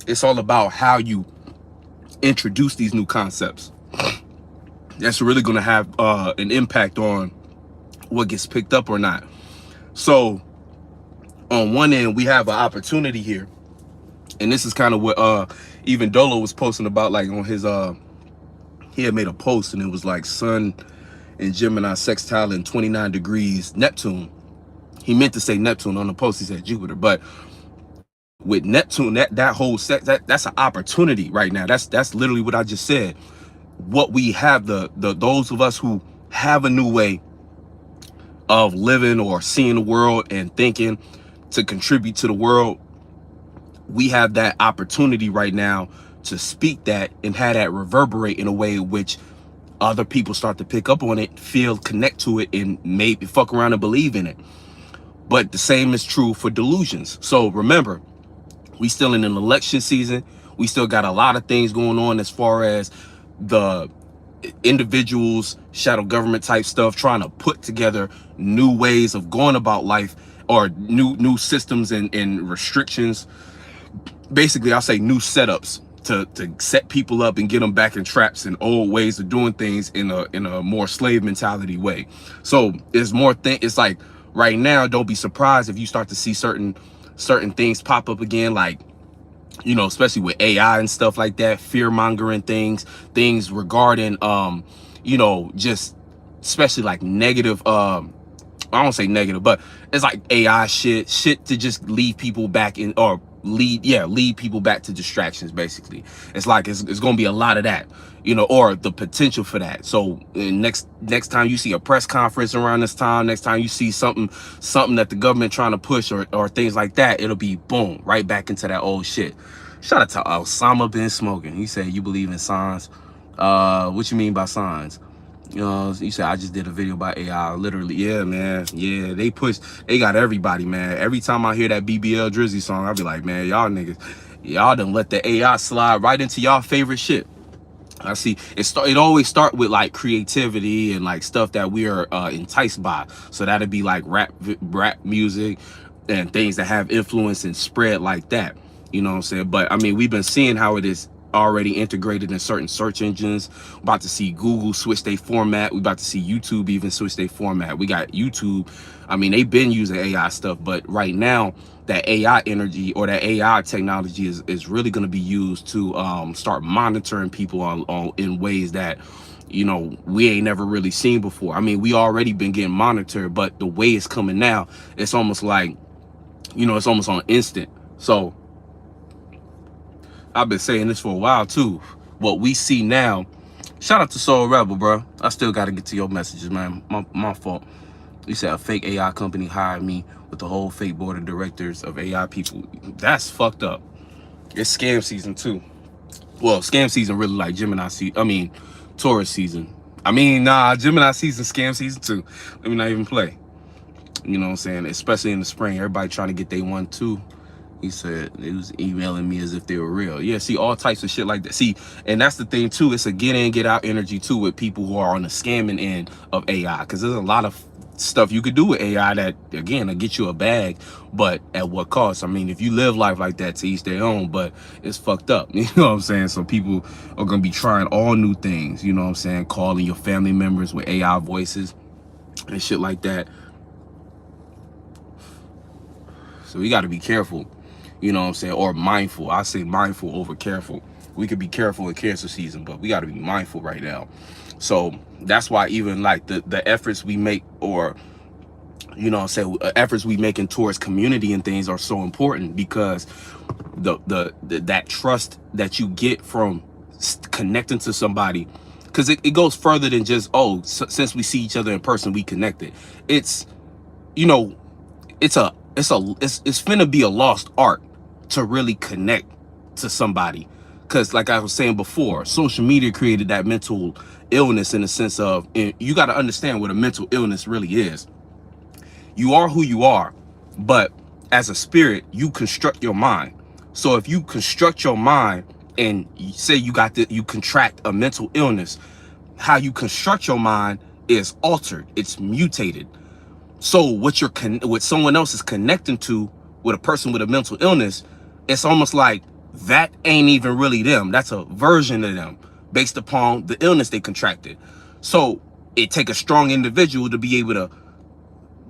it's all about how you introduce these new concepts. That's really going to have an impact on what gets picked up or not. So on one end, we have an opportunity here, and this is kind of what even Dolo was posting about, like on his he had made a post, and it was like Sun and Gemini sextile in 29 degrees Neptune. He meant to say Neptune on the post, he said Jupiter, but with Neptune, that whole that's an opportunity right now. That's literally what I just said. What we have, the those of us who have a new way of living or seeing the world and thinking to contribute to the world, we have that opportunity right now to speak that and have that reverberate in a way in which other people start to pick up on it, feel, connect to it, and maybe fuck around and believe in it. But the same is true for delusions. So remember, we still in an election season. We still got a lot of things going on as far as the individuals, shadow government type stuff, trying to put together new ways of going about life, or new systems and restrictions. Basically, I'll say new setups to set people up and get them back in traps and old ways of doing things in a more slave mentality way. So there's more thing. It's like right now, don't be surprised if you start to see certain things pop up again, like, you know, especially with AI and stuff like that, fear mongering things regarding you know, just especially like negative I don't say negative, but it's like AI shit to just leave people back in, or lead people back to distractions. Basically, it's like it's gonna be a lot of that, you know, or the potential for that. So next time you see a press conference around this time, next time you see something that the government trying to push, or things like that, it'll be boom, right back into that old shit. Shout out to Osama bin Smoking. He said, you believe in signs? What you mean by signs? You know, you said I just did a video about AI. Literally, yeah, man. Yeah, they got everybody, man. Every time I hear that BBL Drizzy song, I'll be like, man, y'all niggas, y'all done let the AI slide right into y'all favorite shit. I see it always start with like creativity and like stuff that we are enticed by. So that'd be like rap music and things that have influence and spread like that. You know what I'm saying? But I mean, we've been seeing how it is already integrated in certain search engines. We're about to see Google switch their format. We're about to see YouTube even switch their format. We got YouTube. I mean, they've been using AI stuff, but right now that AI energy or that AI technology is really going to be used to start monitoring people on in ways that, you know, we ain't never really seen before. I mean, we already been getting monitored, but the way it's coming now, it's almost like, you know, it's almost on instant. So I've been saying this for a while too. What we see now, shout out to Soul Rebel, bro. I still got to get to your messages, man. My fault. You said a fake AI company hired me with the whole fake board of directors of AI people. That's fucked up. It's scam season too. Well, scam season really like Gemini season. I mean, Taurus season. I mean, nah, Gemini season, scam season too. Let me not even play. You know what I'm saying? Especially in the spring, everybody trying to get their 1-2. He said it was emailing me as if they were real. Yeah, see, all types of shit like that. See, and that's the thing too. It's a get in, get out energy too with people who are on the scamming end of AI. Because there's a lot of stuff you could do with AI that, again, will get you a bag, but at what cost? I mean, if you live life like that, to each their own, but it's fucked up. You know what I'm saying? So people are going to be trying all new things. You know what I'm saying? Calling your family members with AI voices and shit like that. So we got to be careful. You know what I'm saying? Or mindful. I say mindful over careful. We could be careful in Cancer season, but we got to be mindful right now. So that's why even like the efforts we make, or, you know what I'm saying, efforts we making towards community and things are so important, because that trust that you get from connecting to somebody, because it goes further than just, oh, since we see each other in person, we connected. It's, you know, it's finna be a lost art to really connect to somebody, because like I was saying before, social media created that mental illness in the sense of, you got to understand what a mental illness really is. You are who you are, but as a spirit, you construct your mind. So if you construct your mind and you say you contract a mental illness, how you construct your mind is altered, it's mutated. So what someone else is connecting to with a person with a mental illness, it's almost like that ain't even really them. That's a version of them based upon the illness they contracted. So it take a strong individual to be able to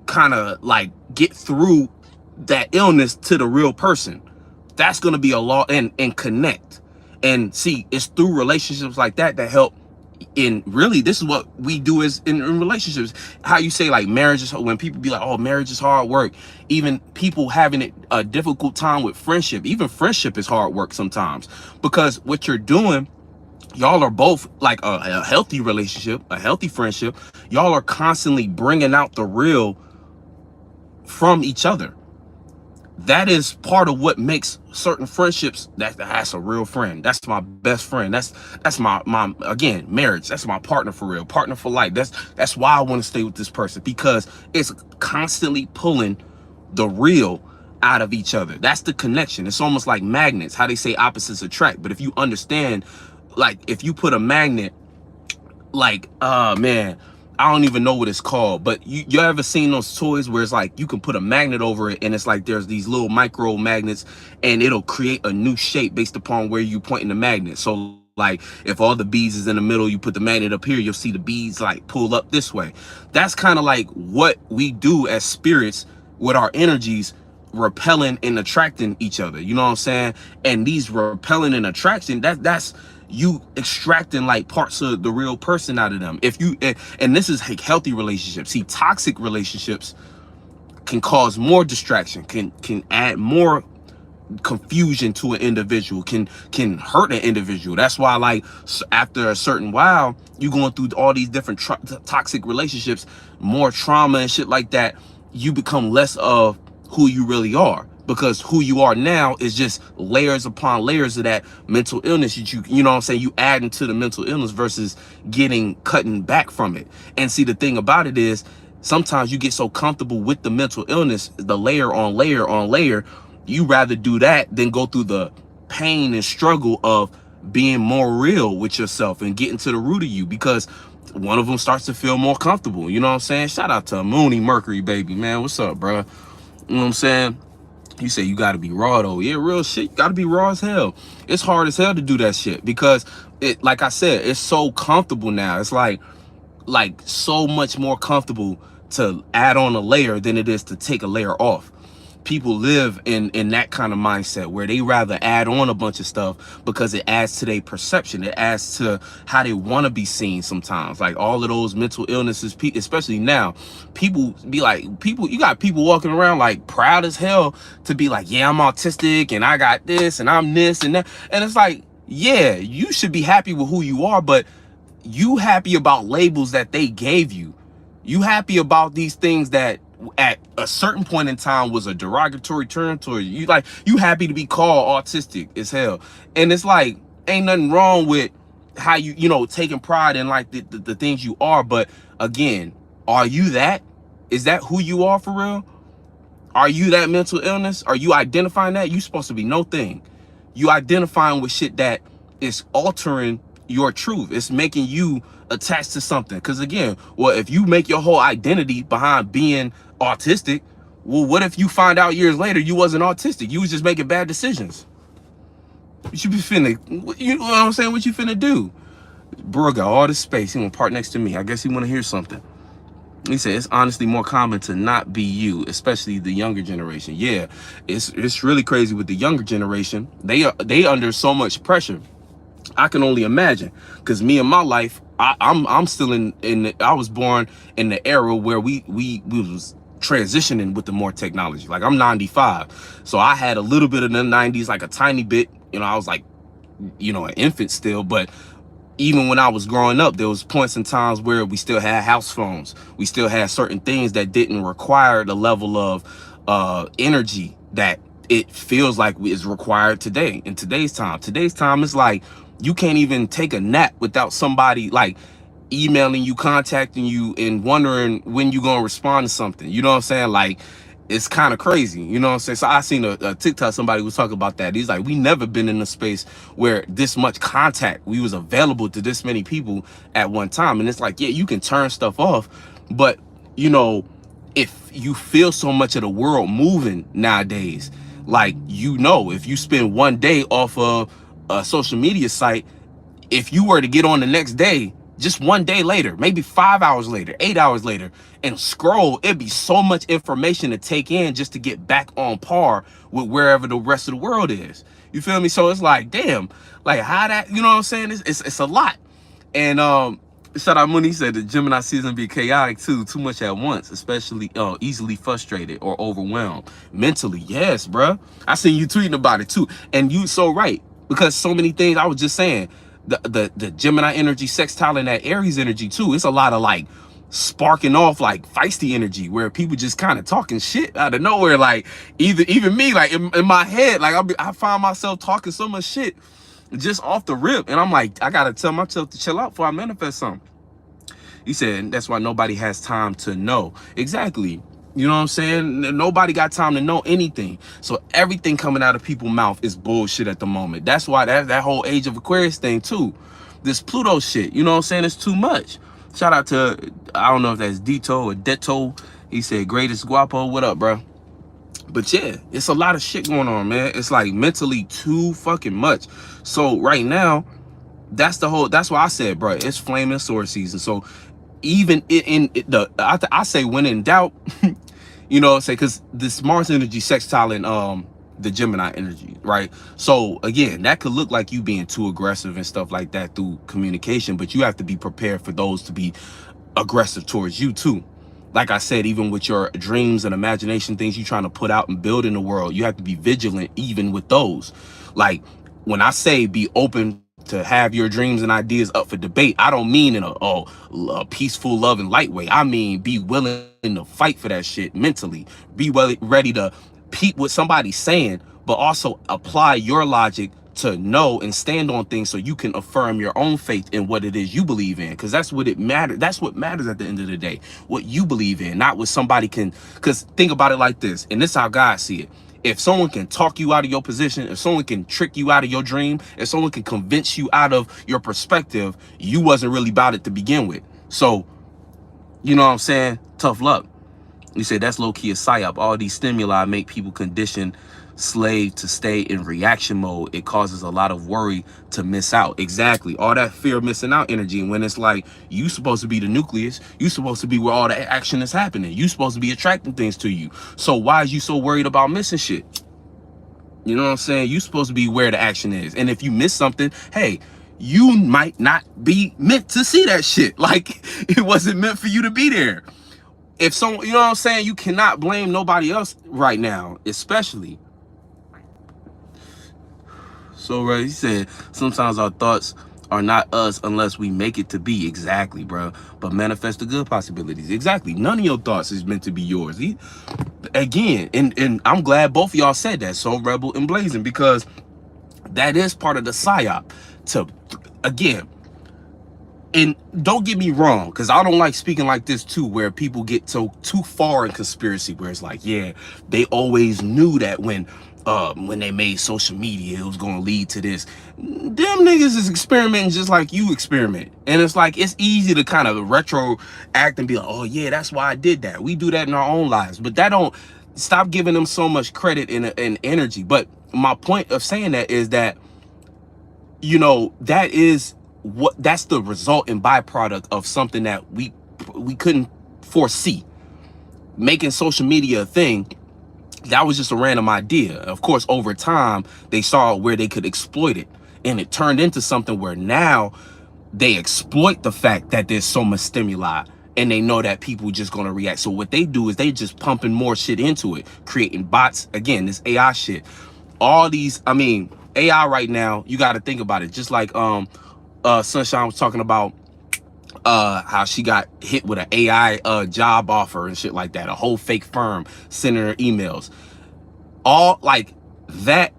kind of like get through that illness to the real person. That's going to be a law, and connect. And see, it's through relationships like that help. In really, this is what we do is in relationships. How you say like marriage is, when people be like, oh, marriage is hard work. Even people having a difficult time with friendship. Even friendship is hard work sometimes, because what you're doing, y'all are both like a healthy relationship, a healthy friendship. Y'all are constantly bringing out the real from each other. That is part of what makes certain friendships, that's a real friend. That's my best friend. That's my again, marriage. That's my partner for real, partner for life. That's why I want to stay with this person, because it's constantly pulling the real out of each other. That's the connection. It's almost like magnets, how they say opposites attract. But if you understand, like if you put a magnet, like, man, I don't even know what it's called, but you ever seen those toys where it's like you can put a magnet over it and it's like there's these little micro magnets and it'll create a new shape based upon where you pointing the magnet. So like if all the beads is in the middle, you put the magnet up here, you'll see the beads like pull up this way. That's kind of like what we do as spirits with our energies, repelling and attracting each other. You know what I'm saying? And these repelling and attraction, that's you extracting like parts of the real person out of them. If you and this is like healthy relationships. See, toxic relationships can cause more distraction, can add more confusion to an individual, can hurt an individual. That's why like after a certain while, you going through all these different toxic relationships, more trauma and shit like that, you become less of who you really are, because who you are now is just layers upon layers of that mental illness that you know what I'm saying, you add into the mental illness versus cutting back from it. And see, the thing about it is sometimes you get so comfortable with the mental illness, the layer on layer on layer, you rather do that than go through the pain and struggle of being more real with yourself and getting to the root of you, because one of them starts to feel more comfortable. You know what I'm saying? Shout out to Mooney Mercury, baby, man. What's up, bro? You know what I'm saying? You say you got to be raw though. Yeah, real shit. You got to be raw as hell. It's hard as hell to do that shit because it, like I said, it's so comfortable now. It's like so much more comfortable to add on a layer than it is to take a layer off. People live in that kind of mindset where they rather add on a bunch of stuff because it adds to their perception. It adds to how they want to be seen sometimes. Like all of those mental illnesses, especially now, people be like, you got people walking around like proud as hell to be like, yeah, I'm autistic and I got this and I'm this and that. And it's like, yeah, you should be happy with who you are, but you happy about labels that they gave you. You happy about these things that at a certain point in time was a derogatory term to you. Like, you happy to be called autistic as hell. And it's like, ain't nothing wrong with how you know, taking pride in like the things you are. But again, are you that? Is that who you are for real? Are you that mental illness? Are you identifying that? You supposed to be no thing. You identifying with shit that is altering your truth. It's making you attached to something. Because again, well, if you make your whole identity behind being autistic, well, what if you find out years later you wasn't autistic? You was just making bad decisions. You should be finna, you know what I'm saying? What you finna do? Bro got all this space. He gonna park next to me. I guess he wanna hear something. He said it's honestly more common to not be you, especially the younger generation. Yeah, it's really crazy with the younger generation. They under so much pressure. I can only imagine, because me in my life, I'm still I was born in the era where we was transitioning with the more technology. Like, I'm 95, so I had a little bit of the 90s, like a tiny bit. You know, I was like, you know, an infant still, but even when I was growing up, there was points and times where we still had house phones. We still had certain things that didn't require the level of energy that it feels like is required today. In today's time, it's like you can't even take a nap without somebody like emailing you, contacting you, and wondering when you're gonna respond to something. You know what I'm saying? Like, it's kind of crazy, you know what I'm saying? So I seen a TikTok, somebody was talking about that. He's like, we never been in a space where this much contact, we was available to this many people at one time. And it's like, yeah, you can turn stuff off, but you know, if you feel so much of the world moving nowadays, like, you know, if you spend one day off of a social media site, if you were to get on the next day, just one day later, maybe 5 hours later, 8 hours later, and scroll, it'd be so much information to take in just to get back on par with wherever the rest of the world is. You feel me? So it's like, damn, like how that, you know what I'm saying? It's a lot. And shout out Mooney, said the Gemini season be chaotic too much at once, especially easily frustrated or overwhelmed mentally. Yes, bruh. I seen you tweeting about it too, and you so right, because so many things. I was just saying, the Gemini energy sextile and that Aries energy too. It's a lot of like sparking off like feisty energy where people just kind of talking shit out of nowhere. Like, even me, like in my head, like I find myself talking so much shit just off the rip, and I'm like, I gotta tell myself to chill out before I manifest something. He said that's why nobody has time to know. Exactly. You know what I'm saying? Nobody got time to know anything. So everything coming out of people's mouth is bullshit at the moment. That's why that whole age of Aquarius thing too. This Pluto shit, you know what I'm saying? It's too much. Shout out to, I don't know if that's Dito or Deto. He said, greatest guapo. What up, bro? But yeah, it's a lot of shit going on, man. It's like mentally too fucking much. So right now, that's why I said, bro, it's flaming sword season. So even I say when in doubt, you know, say, because this Mars energy sextile and the Gemini energy, right? So again, that could look like you being too aggressive and stuff like that through communication, but you have to be prepared for those to be aggressive towards you too. Like I said, even with your dreams and imagination, things you're trying to put out and build in the world, you have to be vigilant even with those. Like when I say be open to have your dreams and ideas up for debate, I don't mean in a peaceful, loving, light way. I mean be willing to fight for that shit mentally. Be ready to peep what somebody's saying, but also apply your logic to know and stand on things so you can affirm your own faith in what it is you believe in, because that's what it matters. That's what matters at the end of the day, what you believe in, not what somebody can. Because think about it like this, and this is how God see it. If someone can talk you out of your position, if someone can trick you out of your dream, if someone can convince you out of your perspective, you wasn't really about it to begin with. So, you know what I'm saying? Tough luck. You say that's low-key a psyop. All these stimuli make people conditioned slave to stay in reaction mode. It causes a lot of worry to miss out. Exactly. All that fear of missing out energy. And when it's like, you supposed to be the nucleus, you supposed to be where all the action is happening. You supposed to be attracting things to you. So why is you so worried about missing shit? You know what I'm saying? You supposed to be where the action is. And if you miss something, hey, you might not be meant to see that shit. Like, it wasn't meant for you to be there. If someone, you know what I'm saying? You cannot blame nobody else right now, especially. So, right, he said, sometimes our thoughts are not us unless we make it to be. Exactly, bro. But manifest the good possibilities. Exactly. None of your thoughts is meant to be yours. Again, and I'm glad both of y'all said that, so Rebel and Blazing, because that is part of the psyop. To, again, and don't get me wrong, because I don't like speaking like this too, where people get so too far in conspiracy, where it's like, yeah, they always knew that when they made social media, it was going to lead to this. Them niggas is experimenting just like you experiment. And it's like, it's easy to kind of retro act and be like, oh yeah, that's why I did that. We do that in our own lives. But that don't, stop giving them so much credit and energy. But my point of saying that is that, you know, that's the result and byproduct of something that we couldn't foresee. Making social media a thing, that was just a random idea. Of course, over time, they saw where they could exploit it. And it turned into something where now they exploit the fact that there's so much stimuli and they know that people just going to react. So what they do is they just pumping more shit into it, creating bots. Again, this AI shit. All these, I mean, AI right now, you got to think about it. Just like Sunshine was talking about how she got hit with an AI job offer and shit like that. A whole fake firm sending her emails. All like that,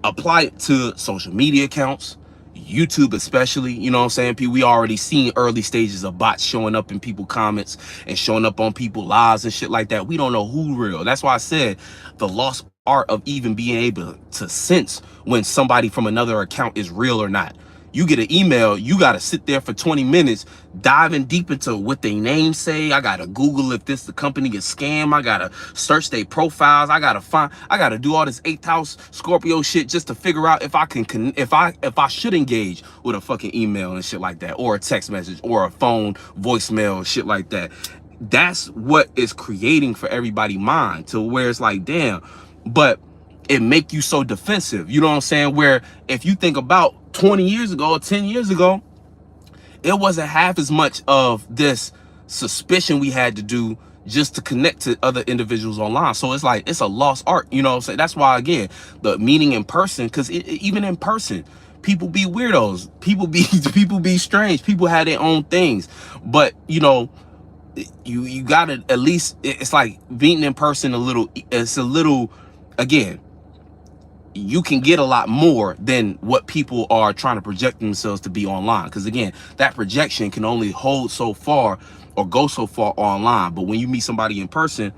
apply it to social media accounts, YouTube especially. You know what I'm saying? We already seen early stages of bots showing up in people's comments and showing up on people's lives and shit like that. We don't know who real. That's why I said the lost art of even being able to sense when somebody from another account is real or not. You get an email, you got to sit there for 20 minutes, diving deep into what they name say. I got to Google if this the company is scam. I got to search their profiles. I got to do all this 8th house Scorpio shit just to figure out if I can, if I should engage with a fucking email and shit like that, or a text message or a phone voicemail, shit like that. That's what is creating for everybody's mind, to where it's like, damn, but it make you so defensive. You know what I'm saying? Where if you think about 20 years ago or 10 years ago, it wasn't half as much of this suspicion we had to do just to connect to other individuals online. So it's like, it's a lost art, you know what I'm saying? That's why, again, the meeting in person, because even in person, people be weirdos, people be strange, people have their own things. But, you know, you gotta at least, it's like meeting in person it's a little, again, you can get a lot more than what people are trying to project themselves to be online. Because again, that projection can only hold so far or go so far online. But when you meet somebody in person,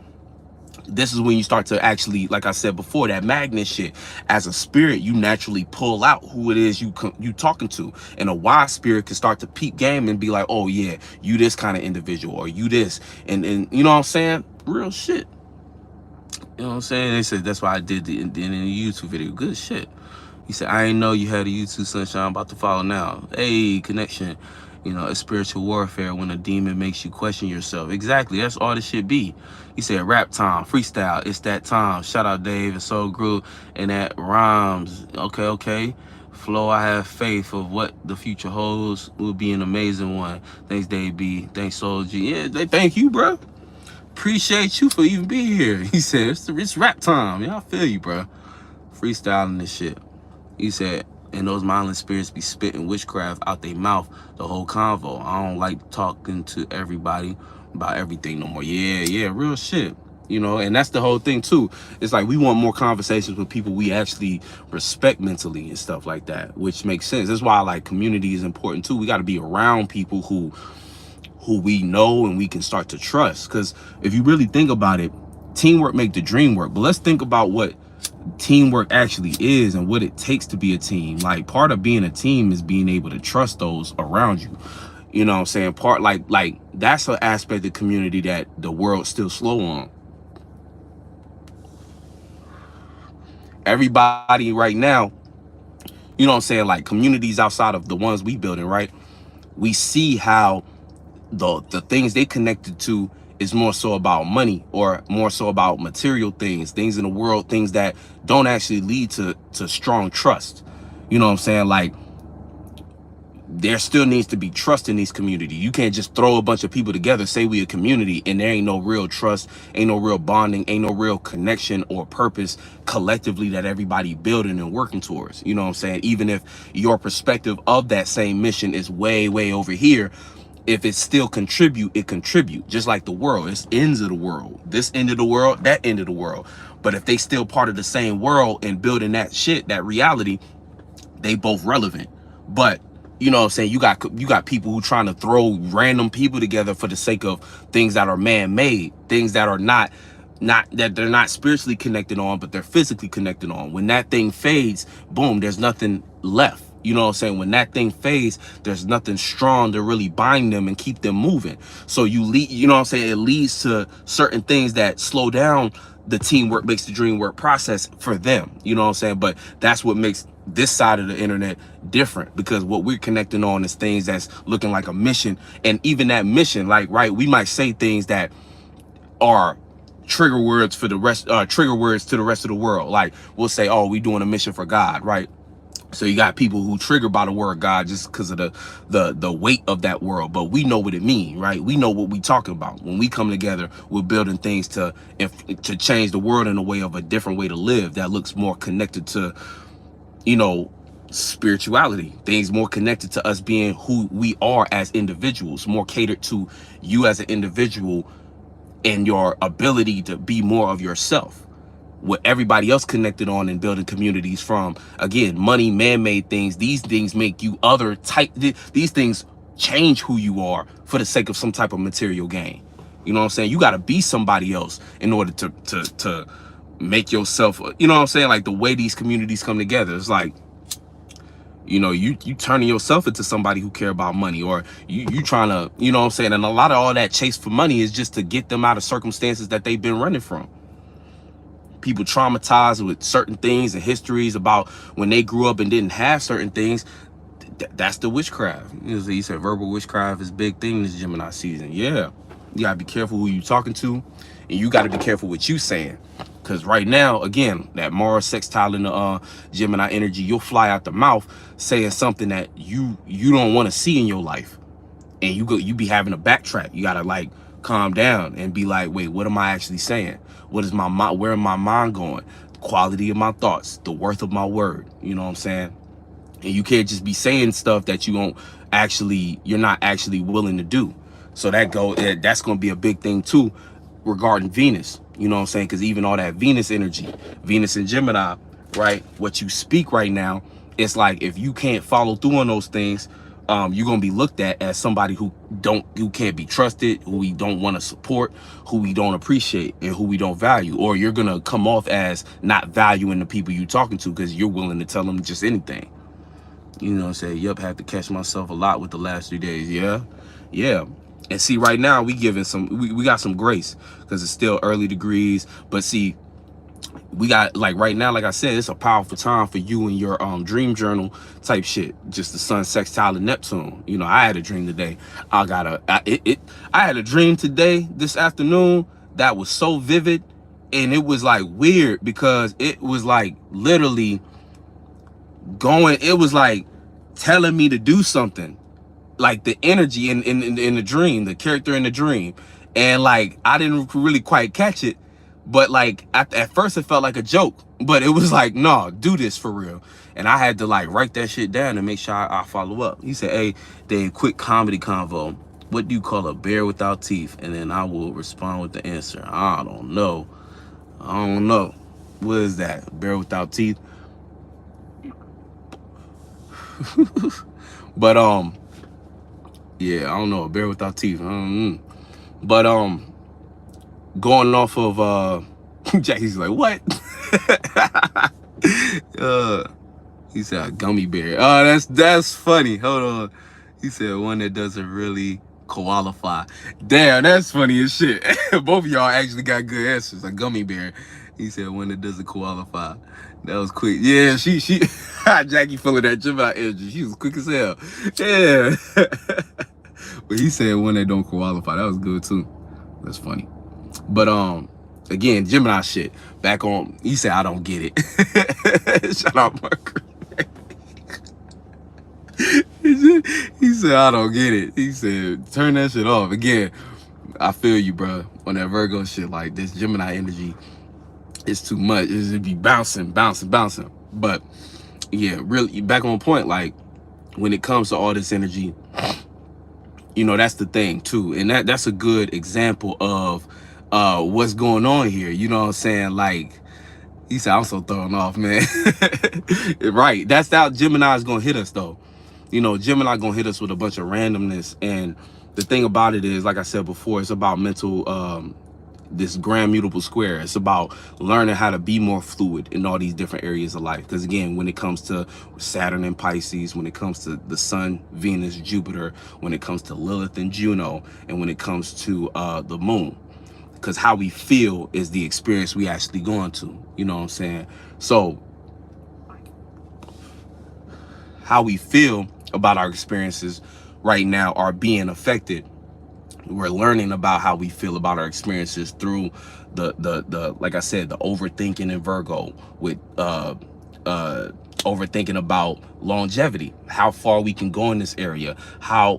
This is when you start to actually, like I said before, that magnet shit. As a spirit, you naturally pull out who it is you talking to, and a wise spirit can start to peep game and be like, oh yeah, you this kind of individual, or you this, and you know what I'm saying, real shit. You know what I'm saying? They said that's why I did the in the YouTube video. Good shit. He said, I ain't know you had a YouTube, Sunshine. I'm about to follow now. Hey, connection. You know, it's spiritual warfare when a demon makes you question yourself. Exactly. That's all this shit be. He said, rap time, freestyle. It's that time. Shout out Dave and Soul Groove and that rhymes. Okay, okay. Flow, I have faith of what the future holds will be an amazing one. Thanks, Dave B. Thanks, Soul G. Yeah, they thank you, bro. Appreciate you for even being here. He said, it's rap time. Yeah, I feel you, bro. Freestyling this shit. He said, and those mindless spirits be spitting witchcraft out their mouth the whole convo. I don't like talking to everybody about everything no more. Yeah, real shit. You know, and that's the whole thing too. It's like we want more conversations with people we actually respect mentally and stuff like that, which makes sense. That's why like community is important too. We got to be around people who we know and we can start to trust. Because if you really think about it, teamwork make the dream work. But let's think about what teamwork actually is and what it takes to be a team. Like part of being a team is being able to trust those around you. You know what I'm saying? Part like that's an aspect of community that the world's still slow on. Everybody right now, you know what I'm saying, like communities outside of the ones we building, right? We see how the things they connected to is more so about money, or more so about material things in the world, things that don't actually lead to strong trust. You know what I'm saying? Like there still needs to be trust in these communities. You can't just throw a bunch of people together, say we a community, and there ain't no real trust, ain't no real bonding, ain't no real connection or purpose collectively that everybody building and working towards. You know what I'm saying? Even if your perspective of that same mission is way over here, if it still it contribute just like the world. It's ends of the world, this end of the world, that end of the world. But if they still part of the same world and building that shit, that reality, they both relevant. But you know what I'm saying, you got people who trying to throw random people together for the sake of things that are man-made, things that are not that they're not spiritually connected on, but they're physically connected on. When that thing fades, boom, there's nothing left. You know what I'm saying? When that thing fades, there's nothing strong to really bind them and keep them moving. So you know what I'm saying? It leads to certain things that slow down the teamwork makes the dream work process for them. You know what I'm saying? But that's what makes this side of the internet different, because what we're connecting on is things that's looking like a mission. And even that mission, like, right, we might say things that are trigger words for the rest, trigger words to the rest of the world. Like we'll say, oh, we doing a mission for God, right? So you got people who trigger by the word God just because of the weight of that world. But we know what it means, right? We know what we talking about. When we come together, we're building things to change the world in a way of a different way to live that looks more connected to, you know, spirituality. Things more connected to us being who we are as individuals, more catered to you as an individual and your ability to be more of yourself. What everybody else connected on and building communities from, again, money, man-made things. These things make you other type. These things change who you are for the sake of some type of material gain. You know what I'm saying? You got to be somebody else in order to make yourself, you know what I'm saying? Like the way these communities come together, it's like, you know, you turning yourself into somebody who care about money, or you trying to, you know what I'm saying? And a lot of all that chase for money is just to get them out of circumstances that they've been running from. People traumatized with certain things and histories about when they grew up and didn't have certain things. That's the witchcraft. He said verbal witchcraft is a big thing this Gemini season. Yeah, you gotta be careful who you talking to, and you gotta be careful what you saying. Because right now, again, that Mars sextile in the Gemini energy, you'll fly out the mouth saying something that you don't want to see in your life, and you be having to backtrack. You gotta like calm down and be like, wait, what am I actually saying? What is my mind? Where am my mind going? The quality of my thoughts, the worth of my word. You know what I'm saying? And you can't just be saying stuff that you're not actually willing to do. So that's going to be a big thing too regarding Venus. You know what I'm saying? Because even all that Venus energy, Venus and Gemini, right? What you speak right now, it's like if you can't follow through on those things, you're gonna be looked at as somebody who can't be trusted, who we don't want to support, who we don't appreciate, and who we don't value. Or you're gonna come off as not valuing the people you're talking to because you're willing to tell them just anything. You know, say, yep, had to catch myself a lot with the last 3 days. Yeah, yeah. And see, right now we giving we got some grace because it's still early degrees. But see, we got, like, right now, like I said, it's a powerful time for you and your dream journal type shit. Just the sun sextile and Neptune. You know, I had a dream today. I had a dream today, this afternoon, that was so vivid, and it was like weird because it was like literally going, it was like telling me to do something, like the energy in the dream, the character in the dream. And like I didn't really quite catch it, but like at first it felt like a joke, but it was like, no, do this for real. And I had to like write that shit down and make sure I follow up. He said, hey Dave, quick comedy convo, what do you call a bear without teeth? And then I will respond with the answer. I don't know. What is that? Bear without teeth? But yeah, I don't know, a bear without teeth. But going off of Jackie's like, what? He said a gummy bear. Oh, that's funny. Hold on. He said one that doesn't really qualify. Damn, that's funny as shit. Both of y'all actually got good answers. A gummy bear. He said one that doesn't qualify. That was quick. Yeah, she Jackie full of that gym out energy. She was quick as hell. Yeah. But he said one that don't qualify. That was good too. That's funny. But again, Gemini shit. Back on, he said I don't get it. Shout out Mark. He said I don't get it. He said turn that shit off. Again, I feel you, bro. On that Virgo shit, like this Gemini energy, it's too much. It'd be bouncing. But yeah, really back on point. Like when it comes to all this energy, you know, that's the thing too. And that's a good example of what's going on here. You know what I'm saying? Like he said, I'm so thrown off, man. Right. That's how Gemini is gonna hit us though. You know, Gemini gonna hit us with a bunch of randomness. And the thing about it is, like I said before, it's about mental this grand mutable square. It's about learning how to be more fluid in all these different areas of life. Because again, when it comes to Saturn and Pisces, when it comes to the Sun, Venus, Jupiter, when it comes to Lilith and Juno, and when it comes to the moon, because how we feel is the experience we actually going to. You know what I'm saying? So how we feel about our experiences right now are being affected. We're learning about how we feel about our experiences through the like I said, the overthinking in Virgo, with overthinking about longevity, how far we can go in this area, how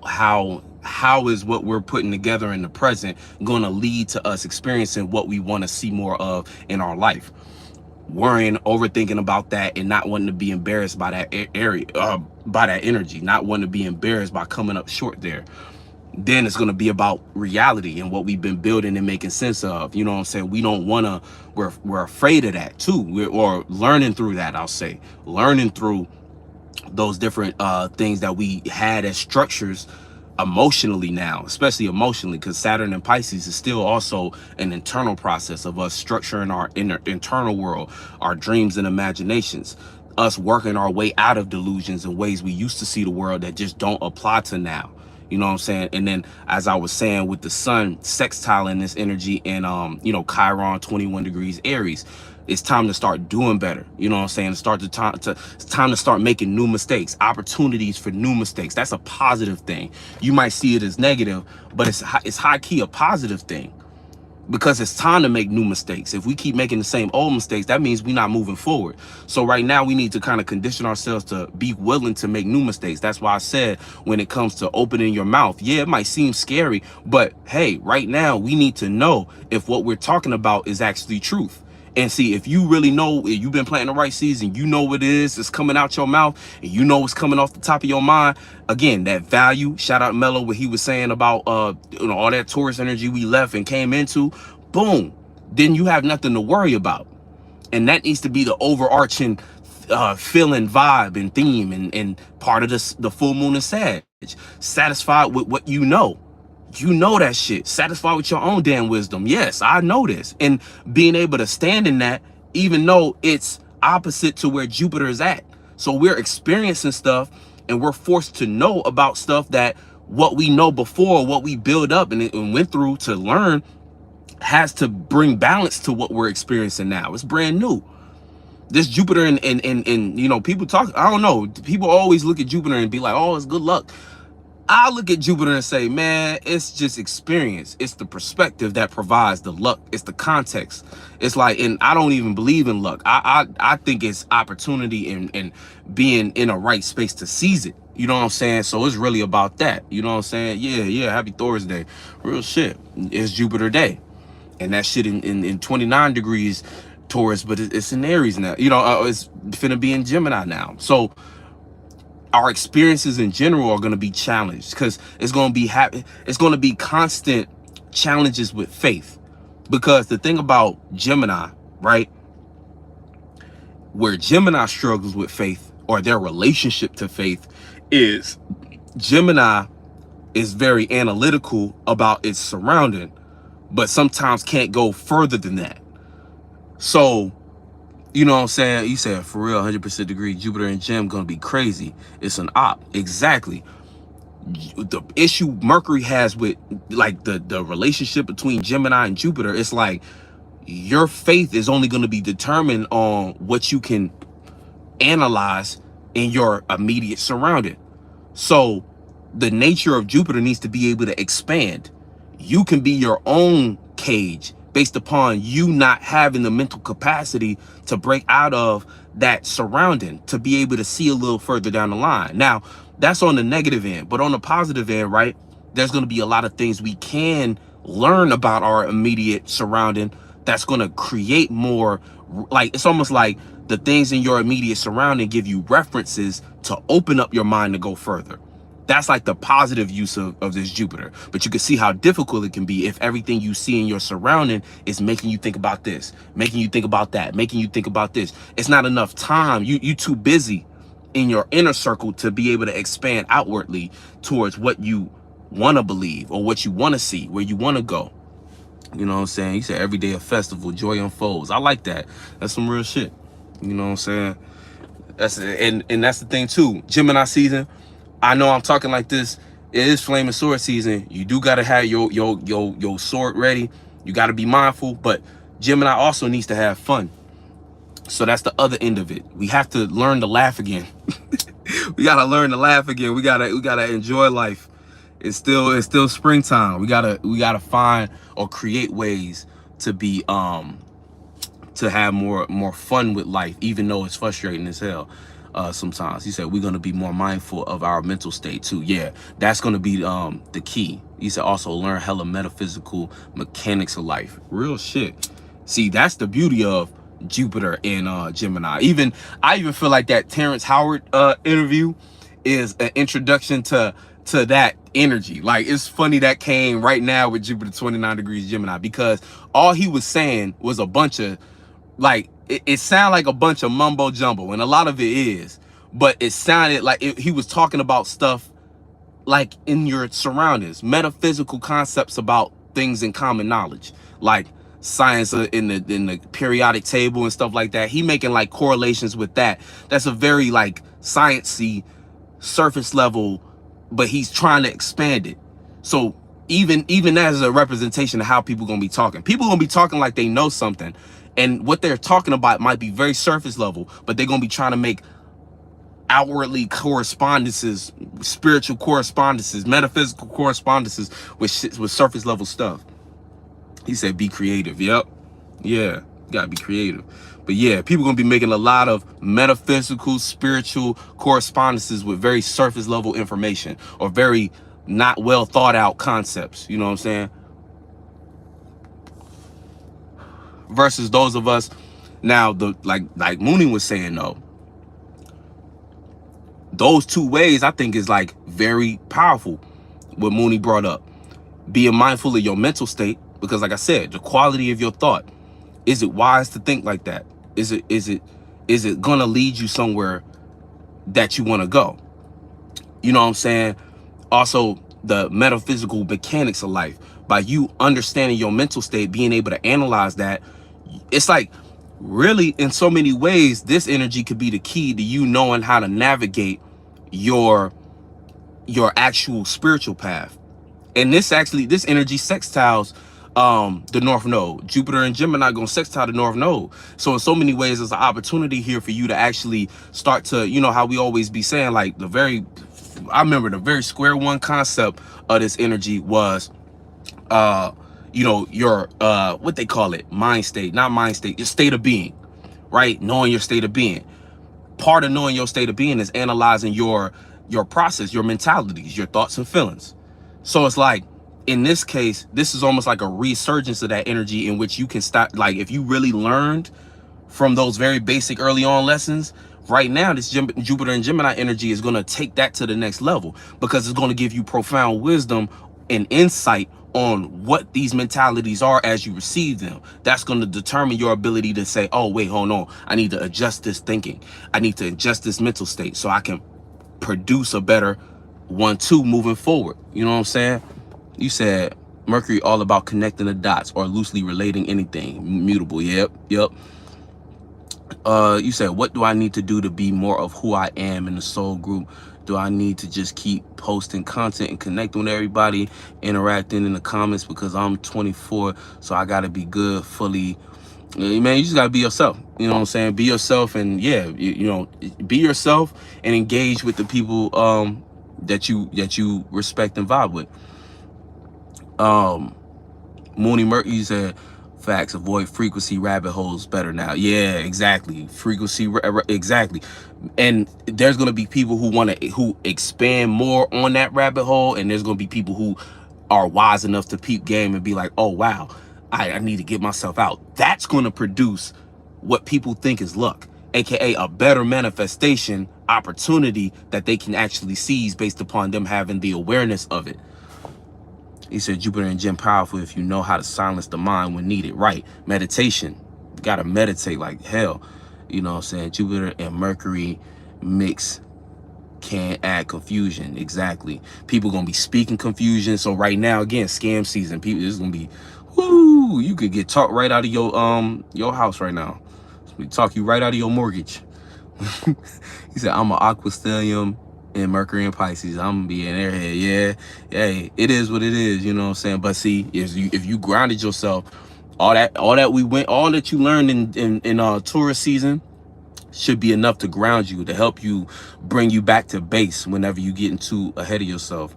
is what we're putting together in the present going to lead to us experiencing what we want to see more of in our life. Worrying, overthinking about that, and not wanting to be embarrassed by that area, by that energy, not wanting to be embarrassed by coming up short there. Then it's going to be about reality and what we've been building and making sense of. You know what I'm saying? We don't want to, we're afraid of that too. Or learning through that, I'll say. Learning through those different things that we had as structures emotionally now, especially emotionally, because Saturn and Pisces is still also an internal process of us structuring our internal world, our dreams and imaginations, us working our way out of delusions and ways we used to see the world that just don't apply to now. You know what I'm saying? And then, as I was saying, with the sun sextile in this energy and, you know, Chiron 21 degrees Aries, it's time to start doing better. You know what I'm saying? It's time to start making new mistakes, opportunities for new mistakes. That's a positive thing. You might see it as negative, but it's high key a positive thing, because it's time to make new mistakes. If we keep making the same old mistakes, that means we're not moving forward. So right now we need to kind of condition ourselves to be willing to make new mistakes. That's why I said, when it comes to opening your mouth, yeah, it might seem scary, but hey, right now we need to know if what we're talking about is actually truth. And see, if you really know, if you've been planting the right seeds and you know what it is that's coming out your mouth, and you know what's coming off the top of your mind, again, that value, shout out Mello, what he was saying about, you know, all that Taurus energy we left and came into, boom, then you have nothing to worry about. And that needs to be the overarching feeling, vibe, and theme, and part of the full moon is Sag. satisfied with what you know. You know that shit. Satisfied with your own damn wisdom. Yes, I know this. And being able to stand in that, even though it's opposite to where Jupiter is at. So we're experiencing stuff and we're forced to know about stuff that what we know before, what we build up and went through to learn, has to bring balance to what we're experiencing now. It's brand new. This Jupiter and you know, people talk, I don't know, people always look at Jupiter and be like, oh, it's good luck. I look at Jupiter and say, man, it's just experience. It's the perspective that provides the luck. It's the context. It's like, and I don't even believe in luck. I think it's opportunity and being in a right space to seize it. You know what I'm saying? So it's really about that. You know what I'm saying? Yeah. Happy Thursday. Real shit. It's Jupiter day. And that shit in 29 degrees Taurus, but it's in Aries now. You know, it's finna be in Gemini now. So our experiences in general are going to be challenged because it's going to be constant challenges with faith. Because the thing about Gemini, right, where Gemini struggles with faith or their relationship to faith is Gemini is very analytical about its surrounding, but sometimes can't go further than that. So, you know what I'm saying? You said, for real, 100% degree, Jupiter and Gem gonna be crazy. It's an op. Exactly. The issue Mercury has with like the relationship between Gemini and Jupiter, it's like your faith is only gonna be determined on what you can analyze in your immediate surrounding. So the nature of Jupiter needs to be able to expand. You can be your own cage based upon you not having the mental capacity to break out of that surrounding, to be able to see a little further down the line. Now, that's on the negative end, but on the positive end, right, there's going to be a lot of things we can learn about our immediate surrounding that's going to create more, like, it's almost like the things in your immediate surrounding give you references to open up your mind to go further. That's like the positive use of this Jupiter. But you can see how difficult it can be if everything you see in your surrounding is making you think about this, making you think about that, making you think about this. It's not enough time. You too busy in your inner circle to be able to expand outwardly towards what you want to believe or what you want to see, where you want to go. You know what I'm saying? You said every day a festival, joy unfolds. I like that. That's some real shit. You know what I'm saying? And that's the thing too. Gemini season. I know I'm talking like this. It is Flaming Sword season. You do gotta have your sword ready. You gotta be mindful, but Gemini also needs to have fun. So that's the other end of it. We have to learn to laugh again. We gotta learn to laugh again. We gotta enjoy life. It's still springtime. We gotta find or create ways to be to have more fun with life, even though it's frustrating as hell. Sometimes he said we're going to be more mindful of our mental state too. Yeah, that's going to be the key. He said also learn hella metaphysical mechanics of life. Real shit. See, that's the beauty of Jupiter and Gemini. I even feel like that Terrence Howard interview is an introduction to that energy. Like, it's funny that came right now with Jupiter 29 degrees Gemini, because all he was saying was a bunch of, like, it sounded like a bunch of mumbo jumbo, and a lot of it is, but it sounded like he was talking about stuff like in your surroundings, metaphysical concepts about things in common knowledge, like science in the periodic table and stuff like that. He making like correlations with that. That's a very like sciencey surface level, but he's trying to expand it. So even as a representation of how people gonna be talking, people gonna be talking like they know something. And what they're talking about might be very surface level, but they're going to be trying to make outwardly correspondences, spiritual correspondences, metaphysical correspondences with surface level stuff. He said, be creative. Yep. Yeah. You got to be creative. But yeah, people going to be making a lot of metaphysical, spiritual correspondences with very surface level information or very not well thought out concepts. You know what I'm saying? Versus those of us now, like Mooney was saying though, those two ways I think is like very powerful. What Mooney brought up, being mindful of your mental state, because like I said, the quality of your thought. Is it wise to think like that? Is it gonna lead you somewhere that you want to go? You know what I'm saying? Also, the metaphysical mechanics of life. By you understanding your mental state, being able to analyze that, it's like really in so many ways, this energy could be the key to you knowing how to navigate your actual spiritual path. And this energy sextiles the North Node. Jupiter and Gemini gonna sextile the North Node. So in so many ways, there's an opportunity here for you to actually start to, you know, how we always be saying, like I remember the very square one concept of this energy was you know, your what they call it, mind state, not mind state, your state of being, right? Knowing your state of being. Part of knowing your state of being is analyzing your process, your mentalities, your thoughts and feelings. So it's like, in this case, this is almost like a resurgence of that energy in which you can start, like if you really learned from those very basic early on lessons, right now this Jupiter and Gemini energy is going to take that to the next level, because it's going to give you profound wisdom and insight on what these mentalities are as you receive them. That's going to determine your ability to say, oh wait, hold on, I need to adjust this thinking, I need to adjust this mental state so I can produce a better 1-2 moving forward. You know what I'm saying? You said Mercury all about connecting the dots or loosely relating anything. Mutable. Yep. You said, what do I need to do to be more of who I am in the soul group? Do I need to just keep posting content and connecting with everybody, interacting in the comments, because I'm 24, so I gotta be good, fully. Man, you just gotta be yourself. You know what I'm saying? Be yourself, and yeah, you know, be yourself and engage with the people that you respect and vibe with. Mooney Mercury said, facts, avoid frequency rabbit holes better now. Yeah, exactly. Frequency, exactly. And there's going to be people who expand more on that rabbit hole, and there's going to be people who are wise enough to peep game and be like, oh wow, I need to get myself out. That's going to produce what people think is luck, aka a better manifestation opportunity that they can actually seize based upon them having the awareness of it. He said Jupiter and Gem powerful if you know how to silence the mind when needed. Right. Meditation. You gotta meditate like hell. You know what I'm saying? Jupiter and Mercury mix can add confusion. Exactly. People gonna be speaking confusion. So right now, again, scam season. People, this is gonna be, whoo, you could get talked right out of your house right now. We talk you right out of your mortgage. He said, I'm an aqua stellium and Mercury and Pisces. I'm gonna be in their head. Yeah, hey, it is what it is, you know what I'm saying? But see, if you grounded yourself, all that you learned in tourist season should be enough to ground you, to help you, bring you back to base whenever you get into ahead of yourself.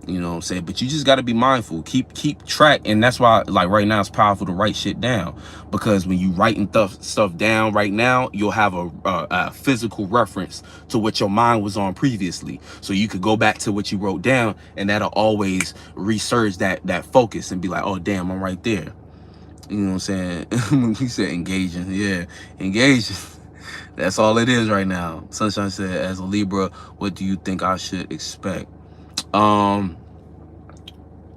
You know what I'm saying? But you just got to be mindful, keep track. And that's why, like, right now it's powerful to write shit down, because when you writing stuff down right now, you'll have a physical reference to what your mind was on previously, so you could go back to what you wrote down, and that'll always resurge that focus and be like, oh damn, I'm right there. You know what I'm saying? When he said engaging, yeah, engaging. That's all it is right now. Sunshine said, as a Libra, what do you think I should expect in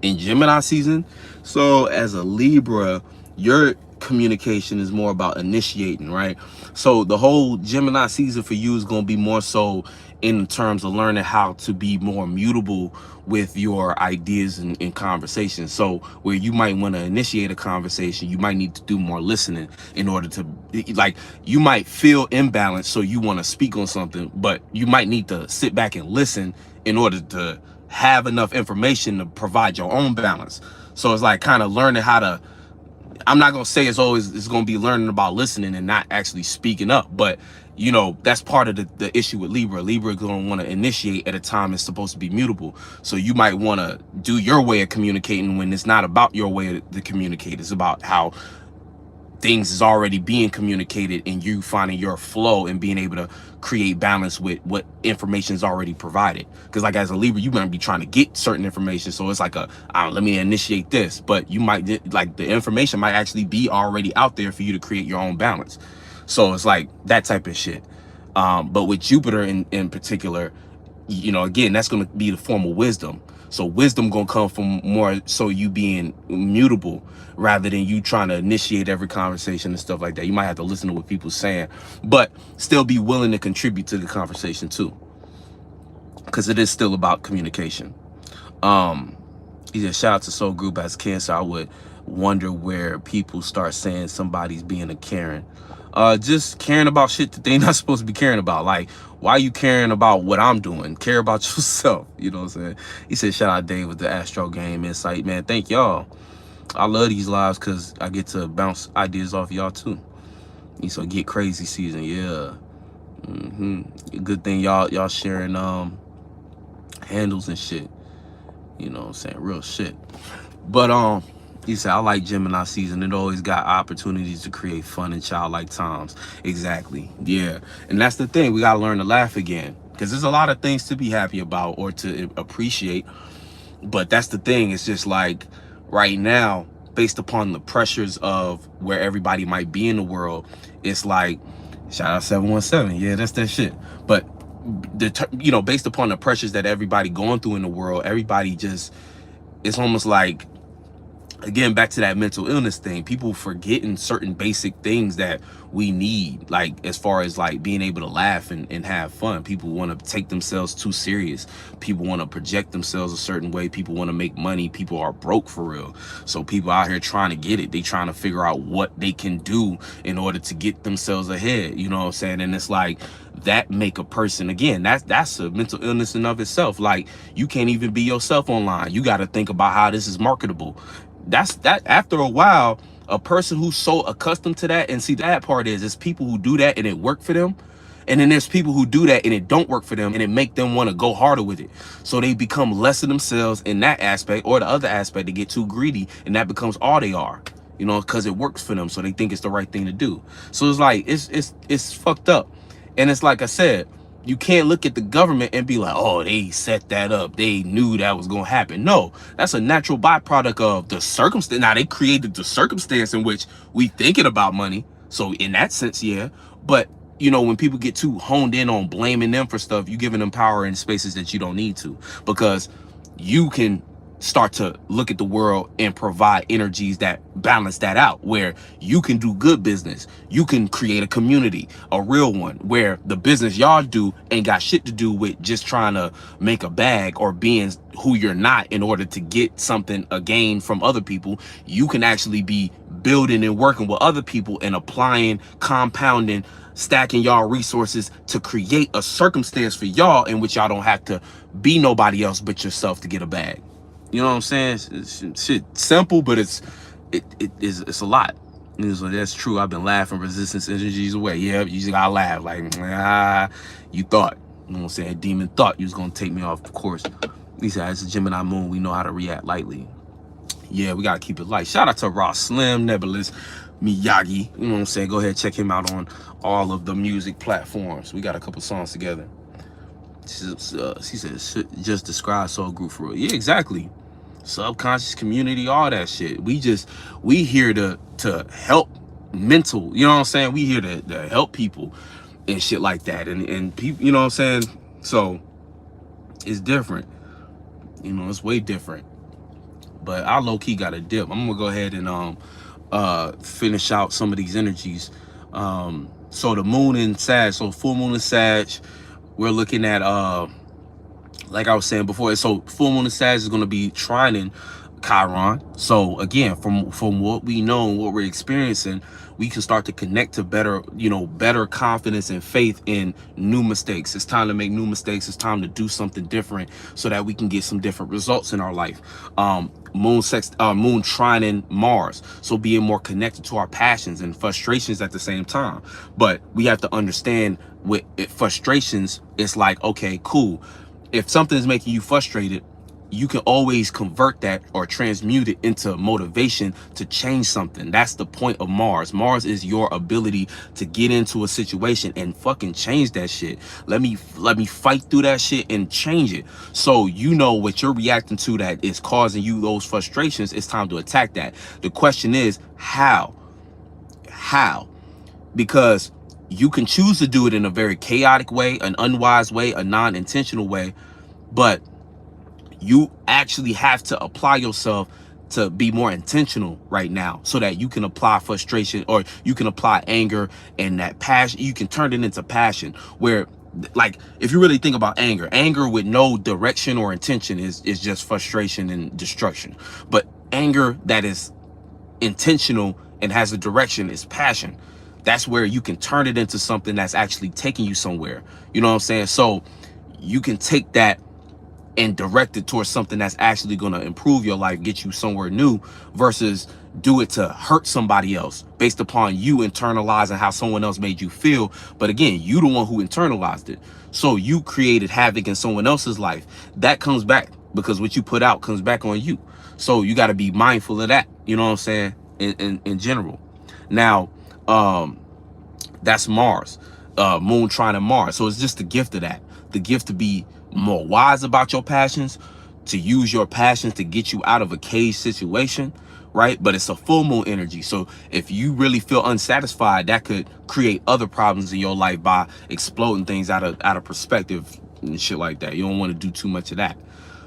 Gemini season? So as a Libra, your communication is more about initiating, right? So the whole Gemini season for you is going to be more so in terms of learning how to be more mutable with your ideas and conversations. So where you might want to initiate a conversation, you might need to do more listening in order to, like, you might feel imbalanced, so you want to speak on something, but you might need to sit back and listen in order to have enough information to provide your own balance. So it's like kind of learning how to, I'm not going to say it's going to be learning about listening and not actually speaking up, but you know, that's part of the issue with Libra. Libra is going to want to initiate at a time it's supposed to be mutable. So you might want to do your way of communicating when it's not about your way to communicate. It's about how things is already being communicated, and you finding your flow and being able to create balance with what information is already provided. Because like as a Libra, you might be trying to get certain information, so it's like let me initiate this, but you might, like, the information might actually be already out there for you to create your own balance. So it's like that type of shit. But with Jupiter in particular, you know, again, that's going to be the form of wisdom. So wisdom going to come from more so you being mutable rather than you trying to initiate every conversation and stuff like that. You might have to listen to what people saying, but still be willing to contribute to the conversation too. because it is still about communication. Um, he said, shout out to Soul Group. As cancer, I would wonder where people start saying somebody's being a Karen. Just caring about shit that they not supposed to be caring about. Like, why are you caring about what I'm doing? Care about yourself. You know what I'm saying? He said, shout out Dave with the Astro Game Insight. Man, thank y'all. I love these lives because I get to bounce ideas off y'all too. He said, get crazy season. Yeah. Good thing y'all sharing handles and shit. You know what I'm saying? Real shit. But he said, I like Gemini season. It always got opportunities to create fun and childlike times. Exactly. Yeah. And that's the thing. We got to learn to laugh again. Because there's a lot of things to be happy about or to appreciate. But that's the thing. It's just like right now, based upon the pressures of where everybody might be in the world, it's like, shout out 717. Yeah, that's that shit. But you know, based upon the pressures that everybody going through in the world, everybody just, it's almost like, again, back to that mental illness thing, people forgetting certain basic things that we need, like as far as like being able to laugh and have fun. People want to take themselves too serious. People want to project themselves a certain way. People want to make money. People are broke for real. So people out here trying to get it. They trying to figure out what they can do in order to get themselves ahead. You know what I'm saying? And it's like, that make a person, again, that's a mental illness in of itself. Like, you can't even be yourself online. You got to think about how this is marketable. That after a while, a person who's so accustomed to that, and see, that part is, it's people who do that and it work for them, and then there's people who do that and it don't work for them, and it make them want to go harder with it. So they become less of themselves in that aspect, or the other aspect, they get too greedy, and that becomes all they are, you know, because it works for them, so they think it's the right thing to do. So it's like, it's fucked up. And it's like I said, you can't look at the government and be like, oh, they set that up, they knew that was going to happen. No, that's a natural byproduct of the circumstance. Now, they created the circumstance in which we thinking about money. So in that sense, yeah. But, you know, when people get too honed in on blaming them for stuff, you giving them power in spaces that you don't need to, because you can start to look at the world and provide energies that balance that out, where you can do good business. You can create a community, a real one, where the business y'all do ain't got shit to do with just trying to make a bag or being who you're not in order to get something, a gain from other people. You can actually be building and working with other people and applying, compounding, stacking y'all resources to create a circumstance for y'all in which y'all don't have to be nobody else but yourself to get a bag. You know what I'm saying? It's shit simple, but it's a lot. So that's true. I've been laughing resistance energies away. Yeah, you just gotta laugh. Like, you thought, you know what I'm saying? Demon thought you was gonna take me off course. He said, it's a Gemini moon. We know how to react lightly. Yeah, we gotta keep it light. Shout out to Ross Slim, Nebulous, Miyagi. You know what I'm saying? Go ahead, check him out on all of the music platforms. We got a couple songs together. She said, just describe Soul Group for real. Yeah, exactly. Subconscious community, all that shit. We here to help mental, you know what I'm saying? We here to help people and shit like that. And people, you know what I'm saying? So it's different. You know, it's way different. But I low-key got a dip. I'm gonna go ahead and finish out some of these energies. So the moon in Sag, so full moon in Sag, we're looking at like I was saying before, so full moon in Sag is going to be trining Chiron. So again, from what we know and what we're experiencing, we can start to connect to better, you know, better confidence and faith in new mistakes. It's time to make new mistakes. It's time to do something different so that we can get some different results in our life. Moon trining Mars, so being more connected to our passions and frustrations at the same time. But we have to understand with frustrations, it's like, okay, cool. If something is making you frustrated, you can always convert that or transmute it into motivation to change something. That's the point of Mars. Mars is your ability to get into a situation and fucking change that shit. Let me fight through that shit and change it. So you know what you're reacting to that is causing you those frustrations. It's time to attack that. The question is how? Because you can choose to do it in a very chaotic way, an unwise way, a non-intentional way, but you actually have to apply yourself to be more intentional right now so that you can apply frustration, or you can apply anger and that passion. You can turn it into passion, where like if you really think about anger with no direction or intention is just frustration and destruction. But anger that is intentional and has a direction is passion. That's where you can turn it into something that's actually taking you somewhere. You know what I'm saying? So you can take that and direct it towards something that's actually going to improve your life, get you somewhere new, versus do it to hurt somebody else based upon you internalizing how someone else made you feel. But again, you the one who internalized it. So you created havoc in someone else's life. That comes back because what you put out comes back on you. So you got to be mindful of that. You know what I'm saying? In general. Now, that's Mars, Moon trine Mars. So it's just the gift of that, the gift to be more wise about your passions, to use your passions to get you out of a cage situation, right? But it's a full moon energy. So if you really feel unsatisfied, that could create other problems in your life by exploding things out of perspective and shit like that. You don't want to do too much of that.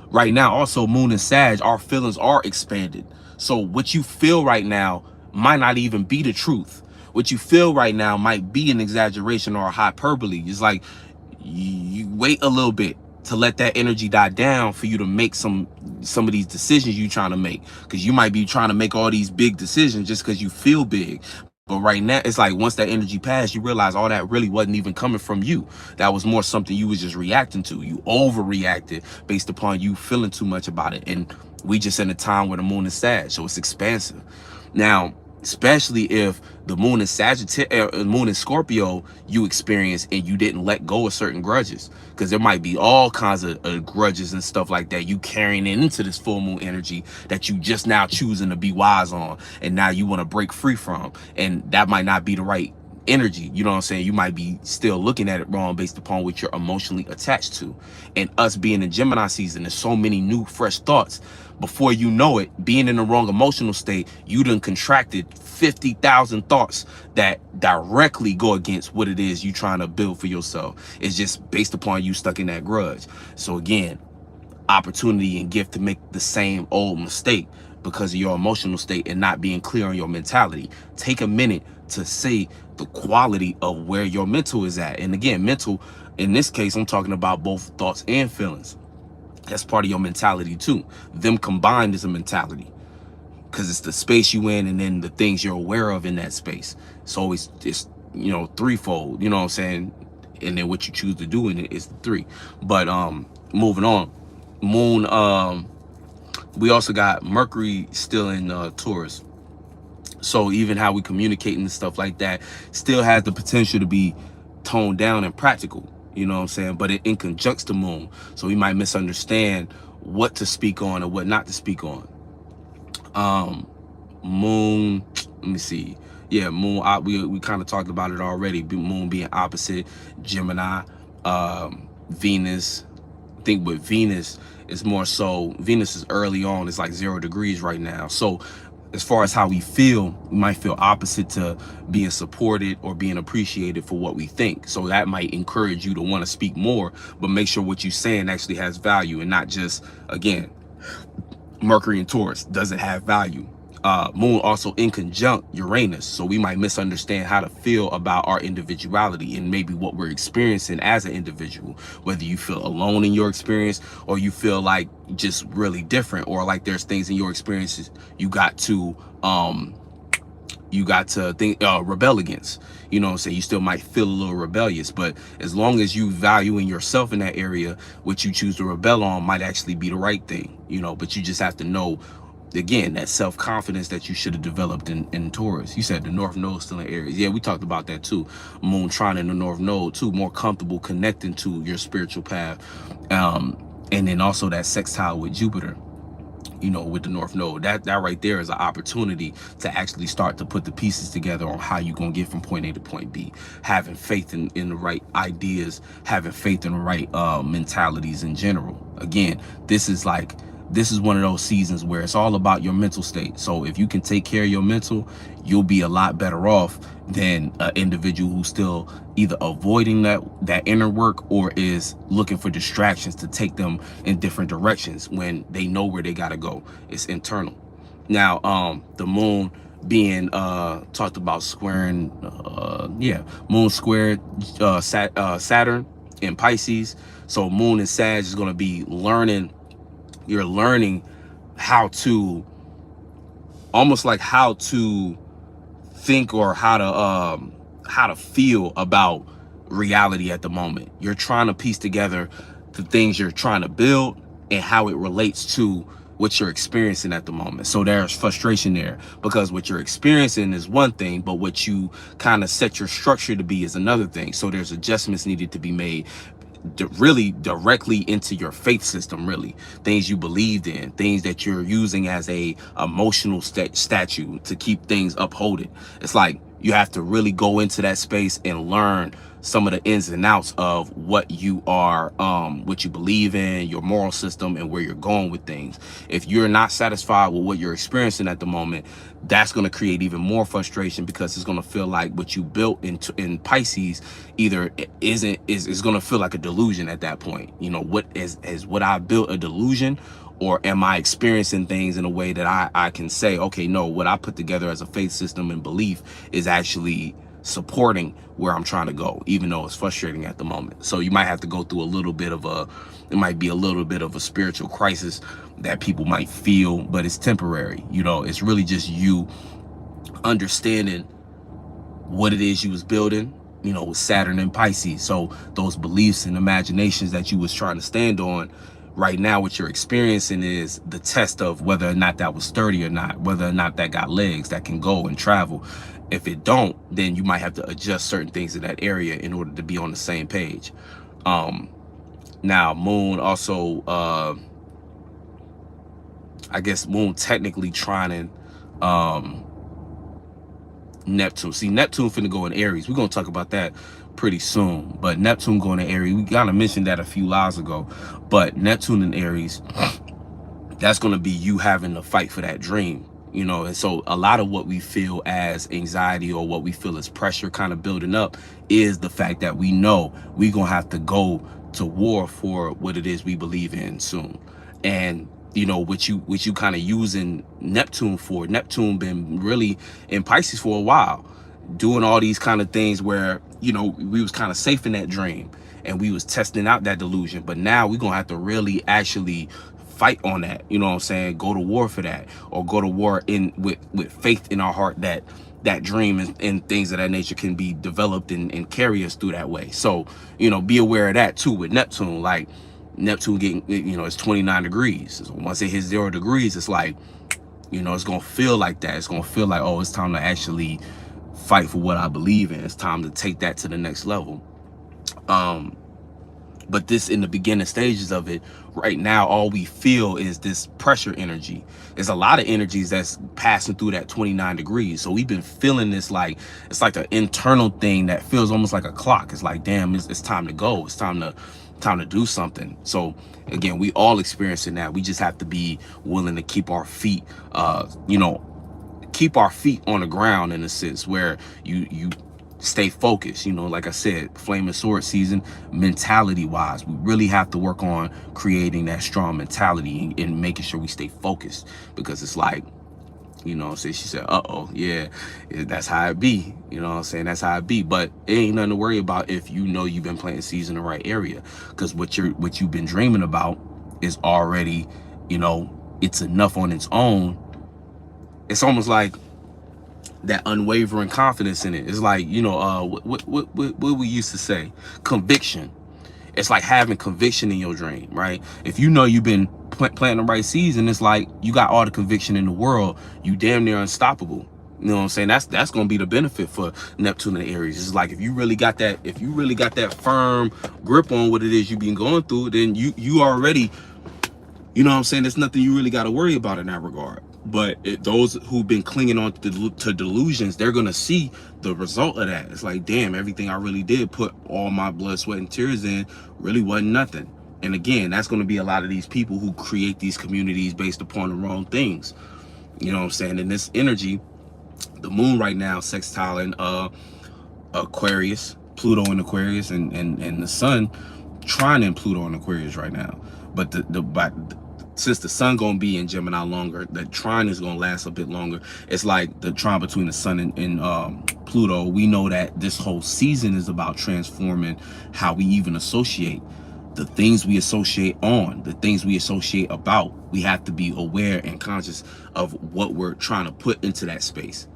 Right now, also Moon and Sag, our feelings are expanded. So what you feel right now might not even be the truth. What you feel right now might be an exaggeration or a hyperbole. It's like you wait a little bit to let that energy die down for you to make some of these decisions you trying to make, because you might be trying to make all these big decisions just because you feel big. But right now, it's like once that energy passed, you realize all that really wasn't even coming from you. That was more something you was just reacting to. You overreacted based upon you feeling too much about it. And we just in a time where the moon is sad, so it's expansive. Now, especially if the moon is Sagittarius, moon in Scorpio, you experience and you didn't let go of certain grudges, because there might be all kinds of grudges and stuff like that you carrying into this full moon energy that you just now choosing to be wise on, and now you want to break free from, and that might not be the right energy. You know what I'm saying? You might be still looking at it wrong based upon what you're emotionally attached to. And us being in Gemini season, there's so many new fresh thoughts. Before you know it, being in the wrong emotional state, you done contracted 50,000 thoughts that directly go against what it is you trying to build for yourself. It's just based upon you stuck in that grudge. So again, opportunity and gift to make the same old mistake because of your emotional state and not being clear on your mentality. Take a minute to see the quality of where your mental is at. And again, mental, in this case, I'm talking about both thoughts and feelings. That's part of your mentality too. Them combined is a mentality, because it's the space you in and then the things you're aware of in that space. So it's you know, threefold, you know what I'm saying? And then what you choose to do in it is the three. But moving on, moon, we also got Mercury still in Taurus. So even how we communicate and stuff like that still has the potential to be toned down and practical, you know what I'm saying? But it in conjuncts the moon, so we might misunderstand what to speak on and what not to speak on. Moon, let me see. Yeah, moon, we kind of talked about it already. Moon being opposite Gemini, Venus. I think with Venus, it's more so, Venus is early on, it's like 0 degrees right now. So as far as how we feel, we might feel opposite to being supported or being appreciated for what we think. So that might encourage you to want to speak more, but make sure what you're saying actually has value and not just, again, Mercury and Taurus doesn't have value. Moon also in conjunct Uranus, so we might misunderstand how to feel about our individuality and maybe what we're experiencing as an individual, whether you feel alone in your experience or you feel like just really different, or like there's things in your experiences you got to think rebel against. You know what I'm saying? You still might feel a little rebellious, but as long as you valuing yourself in that area, what you choose to rebel on might actually be the right thing, you know. But you just have to know, again, that self-confidence that you should have developed in Taurus. You said the North Node still in Aries. Yeah, we talked about that too. Moon trine in the North Node too, more comfortable connecting to your spiritual path. And then also that sextile with Jupiter, you know, with the North Node. That right there is an opportunity to actually start to put the pieces together on how you're going to get from point A to point B. Having faith in the right ideas, having faith in the right mentalities in general. Again, this is one of those seasons where it's all about your mental state. So if you can take care of your mental, you'll be a lot better off than an individual who's still either avoiding that inner work or is looking for distractions to take them in different directions when they know where they got to go. It's internal. Now, the moon being talked about squaring, moon squared Saturn. in Pisces. So moon and Sag is going to be learning. You're learning how to, almost like how to think, or how to feel about reality at the moment. You're trying to piece together the things you're trying to build and how it relates to what you're experiencing at the moment. So there's frustration there, because what you're experiencing is one thing, but what you kind of set your structure to be is another thing. So there's adjustments needed to be made, really directly into your faith system, really things you believed in, things that you're using as a emotional statue to keep things upholded. It's like you have to really go into that space and learn some of the ins and outs of what you are, what you believe in, your moral system, and where you're going with things. If you're not satisfied with what you're experiencing at the moment, that's going to create even more frustration, because it's going to feel like what you built in Pisces either is going to feel like a delusion at that point. You know, what is what I built a delusion, or am I experiencing things in a way that I can say, okay, no, what I put together as a faith system and belief is actually supporting where I'm trying to go, even though it's frustrating at the moment. So you might have to go through a little bit of it might be a little bit of a spiritual crisis that people might feel, but it's temporary. You know, it's really just you understanding what it is you was building, you know, with Saturn and Pisces. So those beliefs and imaginations that you was trying to stand on, right now what you're experiencing is the test of whether or not that was sturdy or not, whether or not that got legs that can go and travel. If it don't, then you might have to adjust certain things in that area in order to be on the same page. Now moon also, I guess moon technically trining Neptune. See, Neptune finna go in Aries. We're gonna talk about that pretty soon. But Neptune going to Aries, we kind of mentioned that a few lives ago. But Neptune in Aries, that's gonna be you having to fight for that dream. You know, and so a lot of what we feel as anxiety, or what we feel as pressure kind of building up, is the fact that we know we're gonna have to go to war for what it is we believe in soon. And you know, what you kind of using Neptune for. Neptune been really in Pisces for a while, doing all these kind of things where, you know, we was kind of safe in that dream and we was testing out that delusion. But now we're gonna have to really actually fight on that, you know what I'm saying, go to war for that, or go to war with faith in our heart that that dream and things of that nature can be developed and carry us through that way. So, you know, be aware of that too with Neptune. Like Neptune getting, you know, it's 29 degrees. So once it hits 0 degrees, it's like, you know, it's gonna feel like that. It's gonna feel like, oh, it's time to actually fight for what I believe in. It's time to take that to the next level. But this, in the beginning stages of it, right now, all we feel is this pressure energy. There's a lot of energies that's passing through that 29 degrees. So we've been feeling this, like, it's like an internal thing that feels almost like a clock. It's like, damn, it's time to go. It's time to do something. So again, we all experiencing that. We just have to be willing to keep our feet, you know, keep our feet on the ground, in a sense where you stay focused. You know, like I said, flame and sword season, mentality wise, we really have to work on creating that strong mentality and making sure we stay focused, because it's like, you know what I'm saying, she said, uh-oh, yeah, that's how it be. You know what I'm saying, that's how it be. But it ain't nothing to worry about if you know you've been planting seeds in the right area, because what you've been dreaming about is already, you know, it's enough on its own. It's almost like that unwavering confidence in it. It's like, you know, what we used to say, conviction. It's like having conviction in your dream, right? If you know you've been planting the right seeds, and it's like you got all the conviction in the world, you damn near unstoppable. You know what I'm saying? That's gonna be the benefit for Neptune and Aries. It's like if you really got that firm grip on what it is you've been going through, then you already, you know what I'm saying, there's nothing you really got to worry about in that regard. But those who've been clinging on to delusions, they're gonna see the result of that. It's like, damn, everything I really did put all my blood, sweat, and tears in really wasn't nothing. And again, that's going to be a lot of these people who create these communities based upon the wrong things. You know what I'm saying? And this energy, the moon right now sextiling Aquarius, Pluto in Aquarius, and the sun trining Pluto in Aquarius right now. But since the sun gonna be in Gemini longer, the trine is gonna last a bit longer. It's like the trine between the sun and Pluto. We know that this whole season is about transforming how we even associate. The things we associate on, the things we associate about, we have to be aware and conscious of what we're trying to put into that space.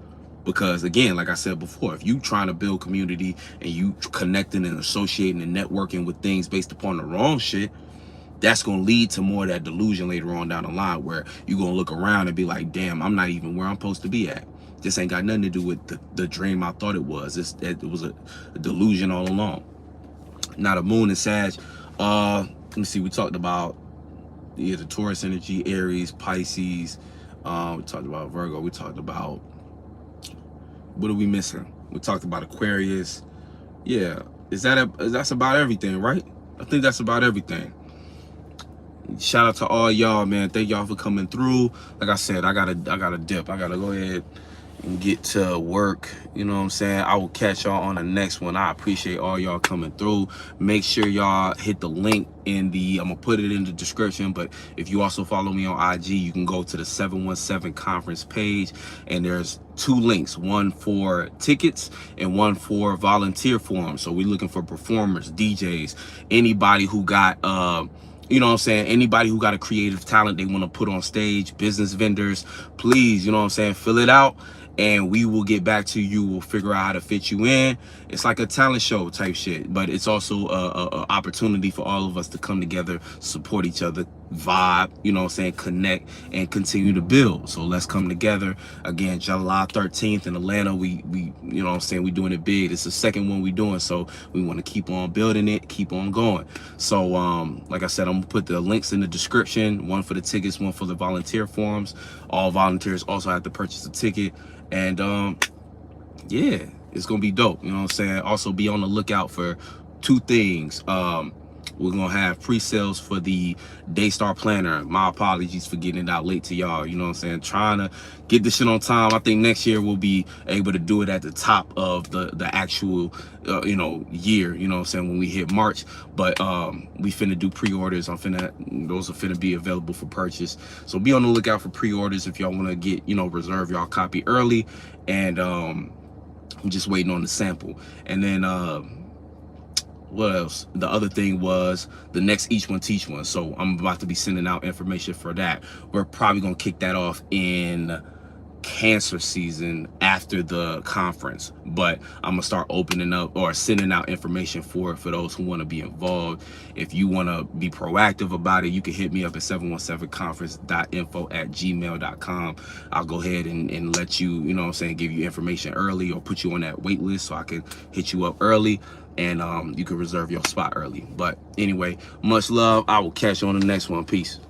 Because again, like I said before, if you trying to build community and you connecting and associating and networking with things based upon the wrong shit, that's going to lead to more of that delusion later on down the line, where you're going to look around and be like, damn, I'm not even where I'm supposed to be at. This ain't got nothing to do with the dream I thought it was. It was a delusion all along. Now the moon is Sag. Let me see. We talked about the Taurus energy, Aries, Pisces. We talked about Virgo. We talked about, what are we missing? We talked about Aquarius. Yeah, that's about everything, right? I think that's about everything. Shout out to all y'all, man. Thank y'all for coming through. Like I said, I gotta dip. I gotta go ahead and get to work. You know what I'm saying? I will catch y'all on the next one. I appreciate all y'all coming through. Make sure y'all hit the link in the, I'm gonna put it in the description, but if you also follow me on IG, you can go to the 717 conference page, and there's 2 links, one for tickets and one for volunteer forums. So we're looking for performers, DJs, anybody who got you know what I'm saying, anybody who got a creative talent they want to put on stage, business vendors, please, you know what I'm saying, fill it out and we will get back to you. We'll figure out how to fit you in. It's like a talent show type shit, but it's also a opportunity for all of us to come together, support each other, vibe, you know what I'm saying, connect and continue to build. So let's come together. Again, July 13th in Atlanta. We you know what I'm saying, we doing it big. It's the second one we doing, so we want to keep on building it, keep on going. So like I said, I'm gonna put the links in the description, one for the tickets, one for the volunteer forums. All volunteers also have to purchase a ticket. And yeah, it's gonna be dope, you know what I'm saying. Also be on the lookout for 2 things. We're gonna have pre-sales for the Daystar Planner. My apologies for getting it out late to y'all, you know what I'm saying, trying to get this shit on time. I think next year we'll be able to do it at the top of the actual you know, year, you know what I'm saying, when we hit March. But we finna do pre-orders. Those are finna be available for purchase, so be on the lookout for pre-orders if y'all want to get, you know, reserve y'all copy early. And I'm just waiting on the sample. And then what else? The other thing was the next Each One Teach One. So I'm about to be sending out information for that. We're probably gonna kick that off in Cancer season after the conference, but I'm gonna start opening up or sending out information for those who want to be involved. If you want to be proactive about it, you can hit me up at 717conference.info@gmail.com. I'll go ahead and let you, you know what I'm saying, give you information early or put you on that wait list so I can hit you up early, and you can reserve your spot early. But anyway, much love. I will catch you on the next one. Peace.